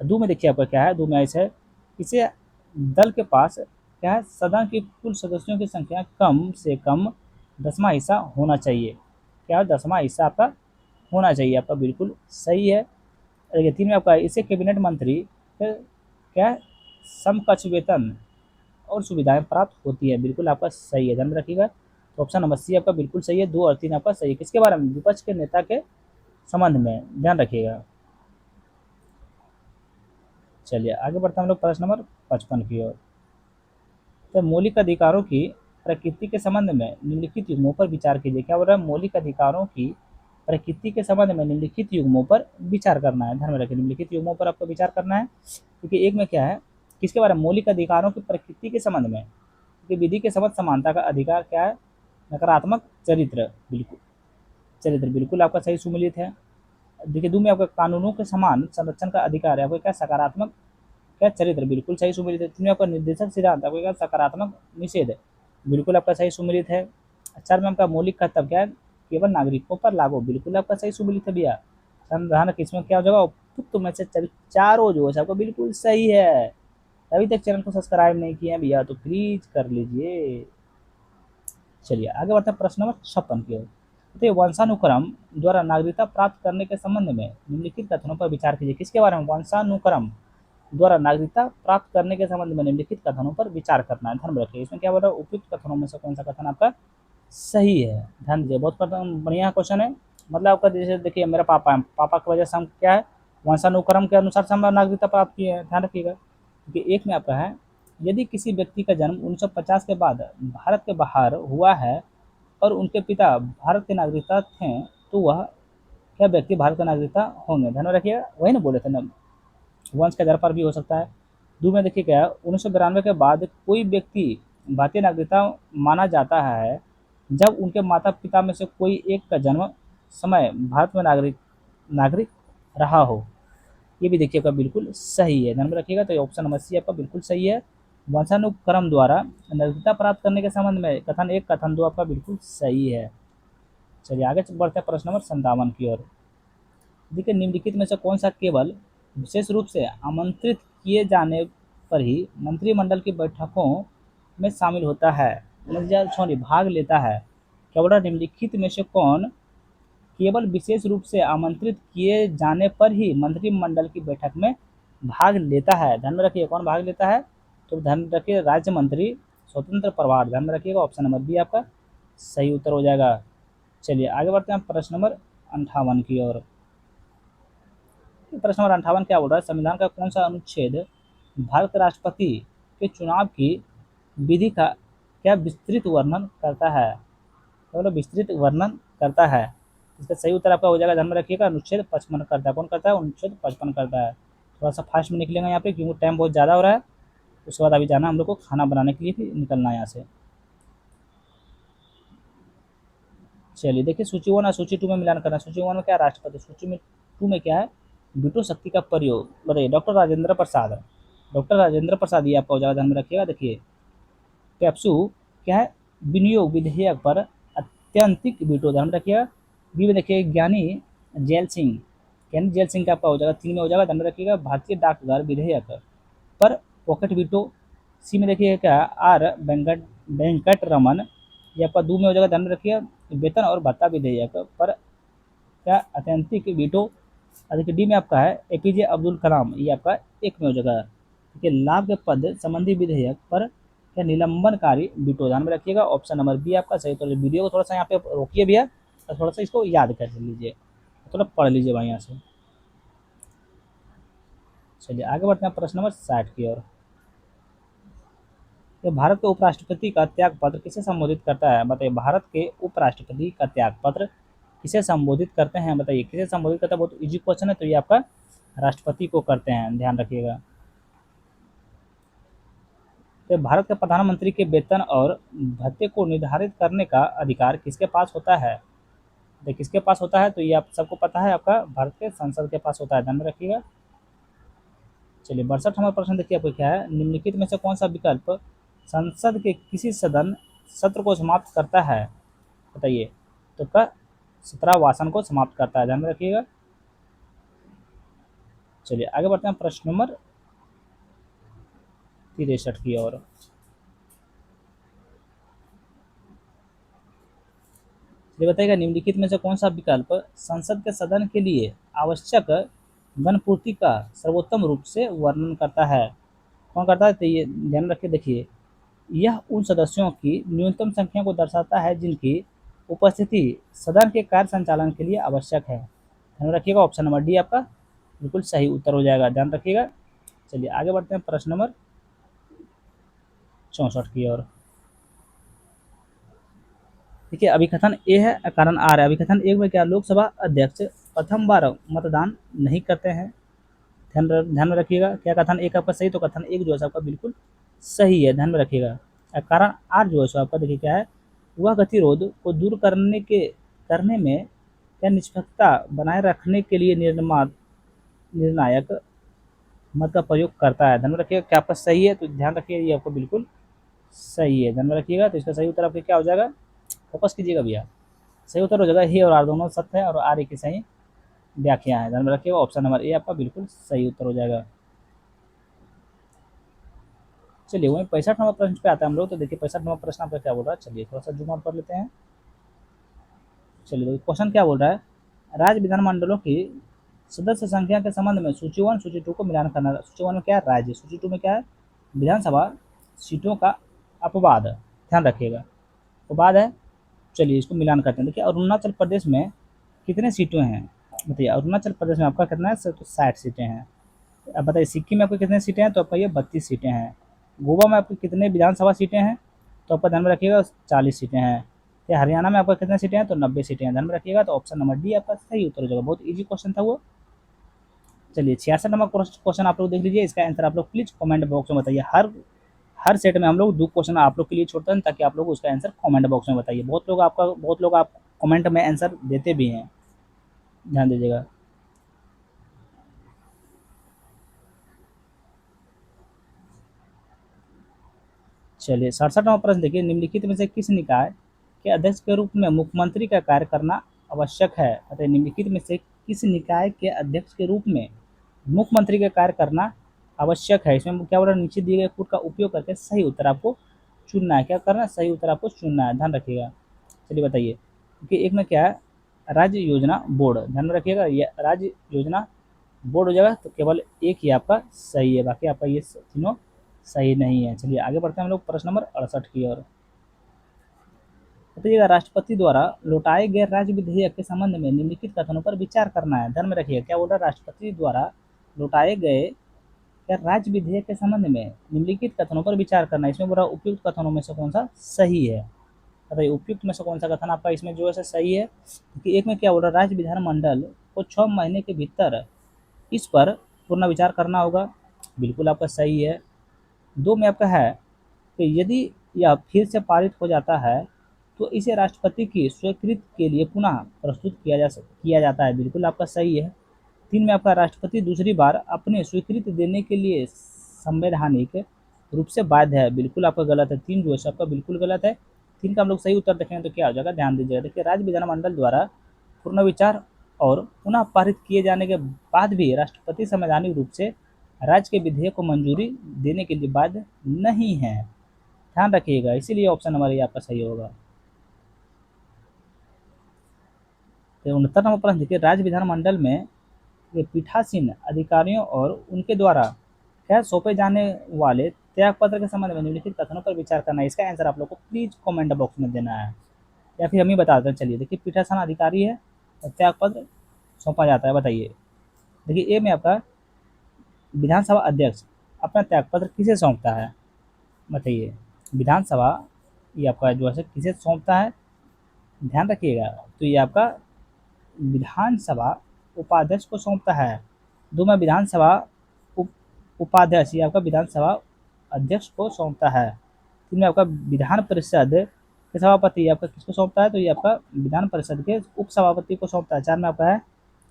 दो में देखिए आपका क्या है, दो में ऐसे है, इसे दल के पास क्या है, सदन के कुल सदस्यों की संख्या कम से कम 10वां हिस्सा होना चाहिए, क्या है 10वां हिस्सा आपका होना चाहिए, आपका बिल्कुल सही है। देखिए 3 में आपका इसे कैबिनेट मंत्री फिर क्या है, समकक्ष वेतन और सुविधाएं प्राप्त होती है, बिल्कुल आपका सही है, ध्यान में रखिएगा। तो ऑप्शन नंबर सी आपका बिल्कुल सही है, 2 और 3 आपका सही है। किसके बारे में, विपक्ष के नेता के संबंध में, ध्यान रखिएगा। चलिए आगे बढ़ते हैं हम लोग प्रश्न नंबर 55 की ओर। तो मौलिक अधिकारों की प्रकृति के संबंध में निम्नलिखित युग्मों पर विचार कीजिए। क्या बोल रहा है, मौलिक अधिकारों की प्रकृति के संबंध में निम्नलिखित युग्मों पर विचार करना है। ध्यान में रखिए, निम्नलिखित युग्मों पर आपको विचार करना है, क्योंकि एक में क्या है, किसके बारे में, मौलिक अधिकारों की प्रकृति के संबंध में, क्योंकि विधि के संबंध समानता का अधिकार क्या है, नकारात्मक चरित्र, बिल्कुल आपका सही सुमिलित है। देखिए दो में आपका कानूनों के समान संरक्षण का अधिकार है, आपको क्या सकारात्मक क्या चरित्र, बिल्कुल सही सुमिलित है। तीन में आपका निर्देशक सिद्धांत, आपको क्या सकारात्मक निषेध, बिल्कुल आपका सही सुमिलित है। चार में आपका मौलिक कर्तव्य क्या है, केवल नागरिकों पर लागू, बिल्कुल आपका सही सुमिलित है भैया। संविधान किसमें क्या हो जाएगा, उपयुक्त में से चारों जो है आपका बिल्कुल सही है। अभी तक चैनल को सब्सक्राइब नहीं किए हैं भैया तो प्लीज कर लीजिए। चलिए आगे बढ़ते हैं प्रश्न नंबर 56 की ओर। तो वंशानुक्रम द्वारा नागरिकता प्राप्त करने के संबंध में निम्नलिखित कथनों पर विचार कीजिए। किसके बारे में, वंशानुक्रम द्वारा नागरिकता प्राप्त करने के संबंध में निम्नलिखित कथनों पर विचार करना है। ध्यान में रखिए, इसमें क्या बोल रहा है, उपयुक्त कथनों में से कौन सा कथन आपका सही है। ध्यान दीजिए, बहुत बढ़िया क्वेश्चन है। मतलब आपका जैसे देखिए मेरा पापा है, पापा की वजह से हम क्या है, वंशानुक्रम के अनुसार से हम नागरिकता प्राप्त किए हैं। ध्यान रखिएगा, क्योंकि एक में आपका है, यदि किसी व्यक्ति का जन्म 1950 के बाद भारत के बाहर हुआ है और उनके पिता भारत के नागरिकता थे, तो वह क्या व्यक्ति भारत का नागरिकता होंगे। ध्यान में रखिएगा, वही ना बोले थे ना, वंश के आधार पर भी हो सकता है। दो में देखिए क्या है, 1992 के बाद कोई व्यक्ति भारतीय नागरिकता माना जाता है जब उनके माता पिता में से कोई एक का जन्म समय भारत में नागरिक नागरिक रहा हो। ये भी देखिएगा बिल्कुल सही है, ध्यान में रखिएगा। तो ऑप्शन नंबर सी आपका बिल्कुल सही है। वंशानुक्रम द्वारा नागरिकता प्राप्त करने के संबंध में कथन एक कथन दो आपका बिल्कुल सही है। चलिए आगे बढ़ते हैं प्रश्न नंबर 57 की ओर। देखिए निम्नलिखित में से कौन सा केवल विशेष रूप से आमंत्रित किए जाने पर ही मंत्रिमंडल की बैठकों में शामिल होता है, सॉरी भाग लेता है। क्या बोल रहा है, निम्नलिखित में से कौन केवल विशेष रूप से आमंत्रित किए जाने पर ही मंत्रिमंडल की बैठक में भाग लेता है। ध्यान में रखिए कौन भाग लेता है, तो ध्यान रखिए राज्य मंत्री, स्वतंत्र प्रभार। ध्यान में रखिएगा, ऑप्शन नंबर बी आपका सही उत्तर हो जाएगा। चलिए आगे बढ़ते हैं प्रश्न नंबर 58 की ओर। प्रश्न नंबर 58 क्या बोल रहा है, संविधान का कौन सा अनुच्छेद भारत के राष्ट्रपति के चुनाव की विधि का क्या विस्तृत वर्णन करता है, मतलब विस्तृत वर्णन करता है। इसका सही उत्तर आपका हो जाएगा, ध्यान में रखिएगा, अनुच्छेद 55 करता है। कौन करता है, अनुच्छेद 55 करता है। थोड़ा सा फास्ट में निकलेंगे यहाँ पे क्योंकि टाइम बहुत ज़्यादा हो रहा है। उसके बाद अभी जाना हम लोग को खाना बनाने के लिए भी निकलना है यहाँ से। चलिए देखिए सूची 1 और सूची 2 में मिलान करना। सूची 1 में क्या है, राष्ट्रपति। सूची में 2 में क्या है, वीटो शक्ति का प्रयोग। बताइए, डॉक्टर राजेंद्र प्रसाद। डॉक्टर राजेंद्र प्रसाद ये आपका हो जाएगा, ध्यान में रखिएगा। देखिए पेप्सू क्या है, विनियोग विधेयक पर अत्यंतिक वीटो, ध्यान में रखिएगा। बी में देखिए ज्ञानी जैल सिंह, ज्ञानी जैल सिंह का आपका हो जाएगा, 3 में हो जाएगा, ध्यान में रखिएगा। भारतीय डाकघर विधेयक पर पॉकेट वीटो। सी में देखिए क्या, आर वेंकट रमन, ये आपका 2 में हो जाएगा, ध्यान में रखिए। वेतन और भत्ता विधेयक पर क्या अत्यंतिक वीटो। देखिए डी में आपका है एपीजे अब्दुल कलाम, ये आपका 1 में हो जाएगा। देखिए लाभ के पद संबंधी विधेयक पर क्या निलंबनकारी वीटो, ध्यान में रखिएगा, ऑप्शन नंबर बी आपका सही। तो वीडियो को थोड़ा सा यहाँ पे रोकिए भैया और थोड़ा सा इसको याद कर लीजिए, थोड़ा पढ़ लीजिए भाई यहाँ से। चलिए आगे बढ़ते हैं प्रश्न नंबर 60 की ओर। तो भारत के उपराष्ट्रपति का त्याग पत्र किसे संबोधित करता है, बताइए। भारत के उपराष्ट्रपति का त्याग पत्र किसे संबोधित करते हैं, बताइए किसे संबोधित करता है। बहुत इजी क्वेश्चन है, तो ये आपका राष्ट्रपति को करते हैं, ध्यान रखिएगा। तो भारत के प्रधानमंत्री के वेतन और भत्ते को निर्धारित करने का अधिकार किसके पास होता है, तो किसके पास होता है, तो ये आप सबको पता है, आपका भारत के संसद के पास होता है, ध्यान में रखिएगा। चलिए 62 नंबर प्रश्न देखिए आपको क्या है, निम्नलिखित में से कौन सा विकल्प संसद के किसी सदन सत्र को समाप्त करता है, बताइए। तो का 17 वासन को समाप्त करता है, ध्यान में रखिएगा। चलिए आगे बढ़ते हैं प्रश्न नंबर 63 की ओर। ये बताइएगा निम्नलिखित में से कौन सा विकल्प संसद के सदन के लिए आवश्यक गणपूर्ति का सर्वोत्तम रूप से वर्णन करता है, कौन करता है, तो ये ध्यान रखिए। देखिए यह उन सदस्यों की न्यूनतम संख्या को दर्शाता है जिनकी उपस्थिति सदन के कार्य संचालन के लिए आवश्यक है, ध्यान रखिएगा। ऑप्शन नंबर डी आपका बिल्कुल सही उत्तर हो जाएगा, ध्यान रखिएगा। चलिए आगे बढ़ते हैं प्रश्न नंबर 64 की ओर। देखिए अभिकथन ए है, कारण आर है। अभिकथन एक में क्या, लोकसभा अध्यक्ष प्रथम बार मतदान नहीं करते हैं। ध्यान में रखिएगा, क्या कथन एक आपका सही, तो कथन एक जो है आपका बिल्कुल सही है, ध्यान में रखिएगा। कारण आर जो है सो आपका देखिए क्या है, वह गतिरोध को दूर करने में क्या निष्पक्षता बनाए रखने के लिए निर्णायक मत का प्रयोग करता है। ध्यान में रखिएगा, क्या आपका सही है, तो ध्यान रखिएगा ये आपको बिल्कुल सही है, ध्यान में रखिएगा। तो इसका सही उत्तर आपका क्या हो जाएगा, फोकस कीजिएगा भैया, सही उत्तर हो जाएगा ही और आर दोनों सत्य है और आर एक की सही व्याख्या है। ध्यान में रखिएगा, ऑप्शन नंबर ए आपका बिल्कुल सही उत्तर हो जाएगा। चलिए वही 65 नंबर प्रश्न पे आता है हम लोग। तो देखिए 65 नंबर प्रश्न आपका क्या बोल रहा है, चलिए थोड़ा सा जूम आउट कर लेते हैं। चलिए देखिए क्वेश्चन क्या बोल रहा है, राज्य विधानमंडलों की सदस्य संख्या के संबंध में सूची 1 सूची 2 को मिलान करना। सूची 1 में क्या है, राज्य, सूची 2 में क्या है, विधानसभा सीटों का अपवाद, ध्यान रखिएगा अपवाद है। चलिए इसको मिलान करते हैं। देखिए अरुणाचल प्रदेश में कितने सीटें हैं, बताइए। अरुणाचल प्रदेश में आपका कितना है सर, तो 60 सीटें हैं। अब बताइए सिक्किम में आपकी कितनी सीटें हैं, तो आपका ये 32 सीटें हैं। गोवा में आपकी कितने विधानसभा सीटें हैं, तो आपका ध्यान में रखिएगा 40 सीटें हैं। या हरियाणा में आपका कितने सीटें हैं, तो 90 सीटें हैं। ध्यान में रखिएगा, तो ऑप्शन नंबर डी आपका सही उत्तर हो जाएगा। बहुत ईजी क्वेश्चन था वो। चलिए 66 नंबर क्वेश्चन आप लोग देख लीजिए, इसका आंसर आप लोग प्लीज कमेंट बॉक्स में बताइए। हर सेट में हम लोग 2 क्वेश्चन आप लोग के लिए छोड़ते हैं, ताकि आप लोग उसका आंसर कमेंट बॉक्स में बताइए। बहुत लोग आप कमेंट में आंसर देते भी हैं, ध्यान दीजिएगा। चलिए 67 नंबर प्रश्न देखिए, निम्नलिखित में से किस निकाय के अध्यक्ष के रूप में मुख्यमंत्री का कार्य करना आवश्यक है। अतः निम्नलिखित में से किस निकाय के अध्यक्ष के रूप में मुख्यमंत्री का कार्य करना आवश्यक है। इसमें क्या बोल रहा है, नीचे दिए गए कोड का उपयोग करके सही उत्तर आपको चुनना है। क्या करना है, सही उत्तर आपको चुनना है, ध्यान रखिएगा। चलिए बताइए, क्योंकि एक में क्या है, राज्य योजना बोर्ड, ध्यान में रखिएगा, ये राज्य योजना बोर्ड हो जाएगा। तो केवल एक ही आपका सही है, बाकी आपका ये तीनों सही नहीं है। चलिए आगे बढ़ते हैं हम लोग प्रश्न नंबर 68 की ओर। बताइएगा, राष्ट्रपति द्वारा लौटाए गए राज्य विधेयक के संबंध में निम्नलिखित कथनों पर विचार करना है। ध्यान में रखिए, क्या बोल रहा है, राष्ट्रपति द्वारा लौटाए गए क्या राज्य विधेयक के संबंध में निम्नलिखित कथनों पर विचार करना है। इसमें बोल रहा उपयुक्त कथनों में से कौन सा सही है। बताइए उपयुक्त में से कौन सा कथन आपका इसमें जो है सही है। क्योंकि एक में क्या बोल रहा है, राज्य विधानमंडल को 6 महीने के भीतर इस पर पूर्ण विचार करना होगा, बिल्कुल आपका सही है। 2 में आपका है कि यदि यह फिर से पारित हो जाता है तो इसे राष्ट्रपति की स्वीकृति के लिए पुनः प्रस्तुत किया जाता है, बिल्कुल आपका सही है। 3 में आपका राष्ट्रपति दूसरी बार अपने स्वीकृति देने के लिए संवैधानिक रूप से बाध्य है, बिल्कुल आपका गलत है। 3 जो है आपका बिल्कुल गलत है। 3 का हम लोग सही उत्तर देखेंगे तो क्या हो जाएगा, ध्यान दीजिएगा। देखिए राज्य विधानमंडल द्वारा पूर्ण विचार और पुनः पारित किए जाने के बाद भी राष्ट्रपति संवैधानिक रूप से राज्य के विधेयक को मंजूरी देने के लिए बाध्य नहीं है, ध्यान रखिएगा। इसीलिए ऑप्शन नंबर ये आपका सही होगा। तो 69 नंबर प्रश्न देखिए, राज्य विधानमंडल में ये पीठासीन अधिकारियों और उनके द्वारा क्या सौंपे जाने वाले त्यागपत्र के संबंध में निम्नलिखित कथनों पर विचार करना है। इसका आंसर आप लोग को प्लीज कमेंट बॉक्स में देना है, या फिर हम ही बता दें। चलिए देखिए, पीठासीन अधिकारी है और त्यागपत्र सौंपा जाता है। बताइए, देखिए ए में आपका विधानसभा अध्यक्ष अपना त्यागपत्र किसे सौंपता है, बताइए। विधानसभा ये आपका जो है किसे सौंपता है, ध्यान रखिएगा। तो ये आपका विधानसभा उपाध्यक्ष को सौंपता है। 2 में विधानसभा उपाध्यक्ष ये आपका विधानसभा अध्यक्ष को सौंपता है। 3 में आपका विधान परिषद के सभापति ये आपका किसको सौंपता है, तो ये आपका विधान परिषद के उप सभापति को सौंपता है। 4 में आपका है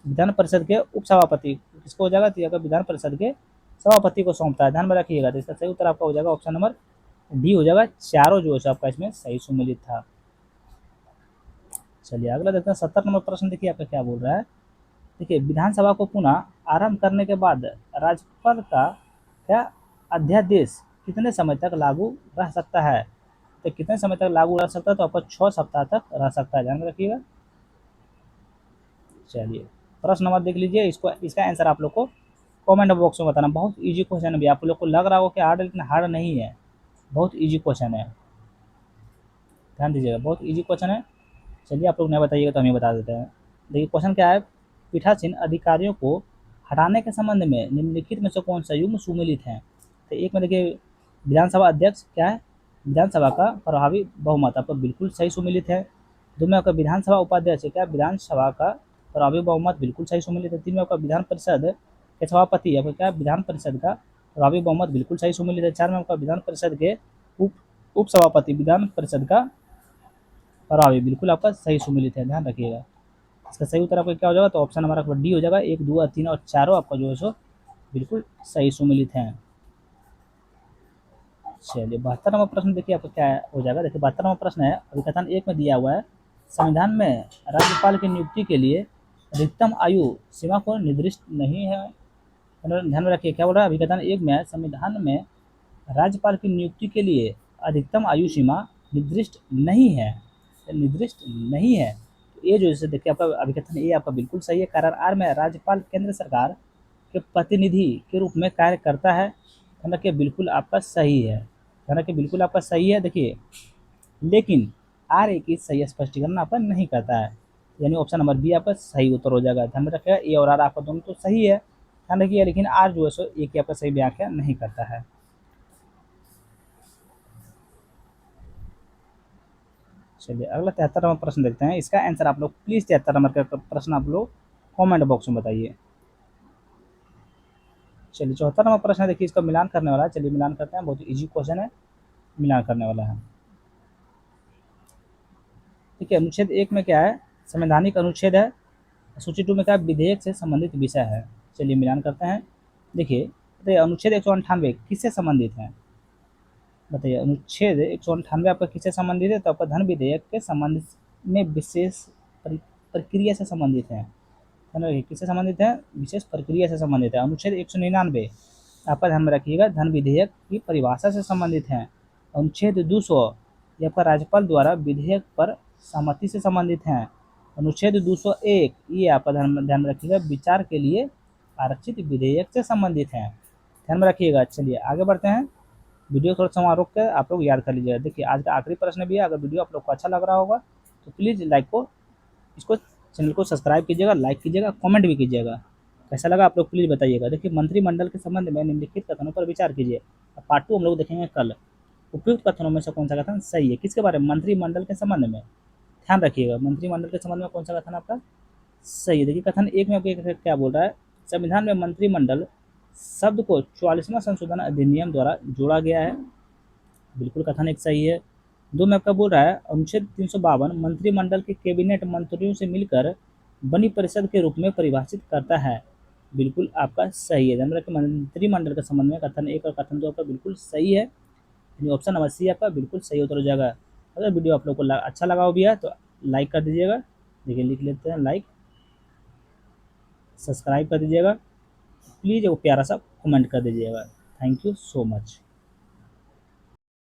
विधान परिषद के उप सभापति किसको हो जाएगा, तो ये आपका विधान परिषद के सभापति को सौंपता है, ध्यान में रखिएगा। तो इसका सही उत्तर आपका हो जाएगा ऑप्शन नंबर डी हो जाएगा। चारों जो है आपका इसमें सही सुमिलित था। चलिए अगला देखते हैं 70 नंबर प्रश्न। देखिए आपका क्या बोल रहा है, देखिए विधानसभा को पुनः आरंभ करने के बाद राज्यपाल का क्या अध्यादेश कितने समय तक लागू रह सकता है। तो कितने समय तक लागू रह सकता है, तो आपका 6 सप्ताह तक रह सकता है, ध्यान में रखिएगा। चलिए प्रश्न नंबर देख लीजिए, इसको इसका आंसर आप लोग को कमेंट बॉक्स में बताना। बहुत इजी क्वेश्चन है, आप लोग को लग रहा हो कि हार्ड, लेकिन हार्ड नहीं है, बहुत इजी क्वेश्चन है, ध्यान दीजिएगा, बहुत इजी क्वेश्चन है। चलिए आप लोग नहीं बताइएगा तो हम ही बता देते हैं। देखिए क्वेश्चन क्या है, पीठासीन अधिकारियों को हटाने के संबंध में निम्नलिखित में से कौन सा युग्म सुमेलित है। तो एक में देखिए विधानसभा अध्यक्ष क्या है, विधानसभा का प्रभावी बहुमत, आपका बिल्कुल सही सुमेलित है। दो में आपका विधानसभा उपाध्यक्ष क्या विधानसभा का प्रभावी बहुमत बिल्कुल सही सुमेलित है। तीन में आपका विधान परिषद के सभापति आपका क्या विधान परिषद का प्रभावी बहुमत बिल्कुल सही सुमेलित है। चार में आपका विधान परिषद के उप उप सभापति विधान परिषद का प्रभावी बिल्कुल आपका सही सुमेलित है, ध्यान रखिएगा। इसका सही उत्तर आपका क्या हो जाएगा, तो ऑप्शन नंबर आपका डी हो जाएगा। 1, 2, 3 और चारों आपका जो है सो बिल्कुल सही सुमेलित हैं। चलिए 72 नंबर प्रश्न देखिए आपका क्या हो जाएगा। देखिए 72 नंबर प्रश्न है, अभिकथन 1 में दिया हुआ है संविधान में राज्यपाल की नियुक्ति के लिए अधिकतम आयु सीमा को निर्दिष्ट नहीं है। ध्यान में रखिए क्या बोल रहा है, अभिकथन 1 में संविधान में राज्यपाल की नियुक्ति के लिए अधिकतम आयु सीमा निर्दिष्ट नहीं है, निर्दिष्ट नहीं है। तो ये जो है देखिए आपका अभिकथन ए आपका बिल्कुल सही है। कारण आर में राज्यपाल केंद्र सरकार के प्रतिनिधि के रूप में कार्य करता है, ध्यान रखिए बिल्कुल आपका सही है, ध्यान रखिए बिल्कुल आपका सही है। देखिए लेकिन आर ए की सही स्पष्टीकरण आपका नहीं करता है, यानी ऑप्शन नंबर बी आपका सही उत्तर हो जाएगा। ध्यान में रखिएगा ए और आर आपका दोनों तो सही है, ध्यान रखिए, लेकिन आर जो है सो ए की आपका सही व्याख्या नहीं करता है। चलिए अगला 73 नंबर प्रश्न देखते हैं। इसका आंसर आप लोग प्लीज 73 नंबर का प्रश्न आप लोग कमेंट बॉक्स में बताइए। चलिए 74 नंबर प्रश्न है, देखिए इसका मिलान करने वाला है। चलिए मिलान करते हैं, बहुत इजी क्वेश्चन है, मिलान करने वाला है। ठीक है, अनुच्छेद 1 में क्या है, संवैधानिक अनुच्छेद है। सूची 2 में क्या विधेयक से संबंधित विषय है। चलिए मिलान करते हैं। देखिए बताइए अनुच्छेद 198 किससे संबंधित है, बताइए अनुच्छेद 198 आपका किससे संबंधित है, तो आपका धन विधेयक के संबंध में विशेष प्रक्रिया से संबंधित है, किससे संबंधित है, विशेष प्रक्रिया से संबंधित है। अनुच्छेद 199 आपका ध्यान में रखिएगा धन विधेयक की परिभाषा से संबंधित है। अनुच्छेद 200 ये आपका राज्यपाल द्वारा विधेयक पर सहमति से संबंधित है। अनुच्छेद 201 ये आपका ध्यान में रखिएगा विचार के लिए आरक्षित विधेयक से संबंधित है, ध्यान में रखिएगा। चलिए आगे बढ़ते हैं, वीडियो थोड़ा सा वहाँ रोक कर आप लोग याद कर लीजिएगा। देखिए आज का आखिरी प्रश्न भी है, अगर वीडियो आप लोग को अच्छा लग रहा होगा तो प्लीज़ लाइक को इसको चैनल को सब्सक्राइब कीजिएगा, लाइक कीजिएगा, कमेंट भी कीजिएगा, कैसा लगा आप लोग प्लीज़ बताइएगा। देखिए मंत्रिमंडल के संबंध में निम्नलिखित कथनों पर विचार कीजिए। पार्ट 2 हम लोग देखेंगे कल। उपयुक्त कथनों में से कौन सा कथन सही है, किसके बारे में, मंत्रिमंडल के संबंध में, ध्यान रखिएगा मंत्रिमंडल के संबंध में कौन सा कथन आपका सही है। देखिए कथन 1 में आपको क्या बोल रहा है, संविधान में मंत्रिमंडल शब्द को 44वां संशोधन अधिनियम द्वारा जोड़ा गया है, बिल्कुल कथन एक सही है। 2 में आपका बोल रहा है अनुच्छेद 352 मंत्रिमंडल के कैबिनेट मंत्रियों से मिलकर बनी परिषद के रूप में परिभाषित करता है, बिल्कुल आपका सही है। ध्यान रखें मंत्रिमंडल के संबंध में कथन 1 और कथन 2 आपका बिल्कुल सही है, यानी ऑप्शन नंबर सी आपका बिल्कुल सही उत्तर हो जाएगा। अगर वीडियो आप लोग को अच्छा लगा हो भी है तो लाइक कर दीजिएगा, देखिए लिख लेते हैं लाइक, सब्सक्राइब कर दीजिएगा, प्लीज़ वो प्यारा सा कमेंट कर दीजिएगा। Thank you so much.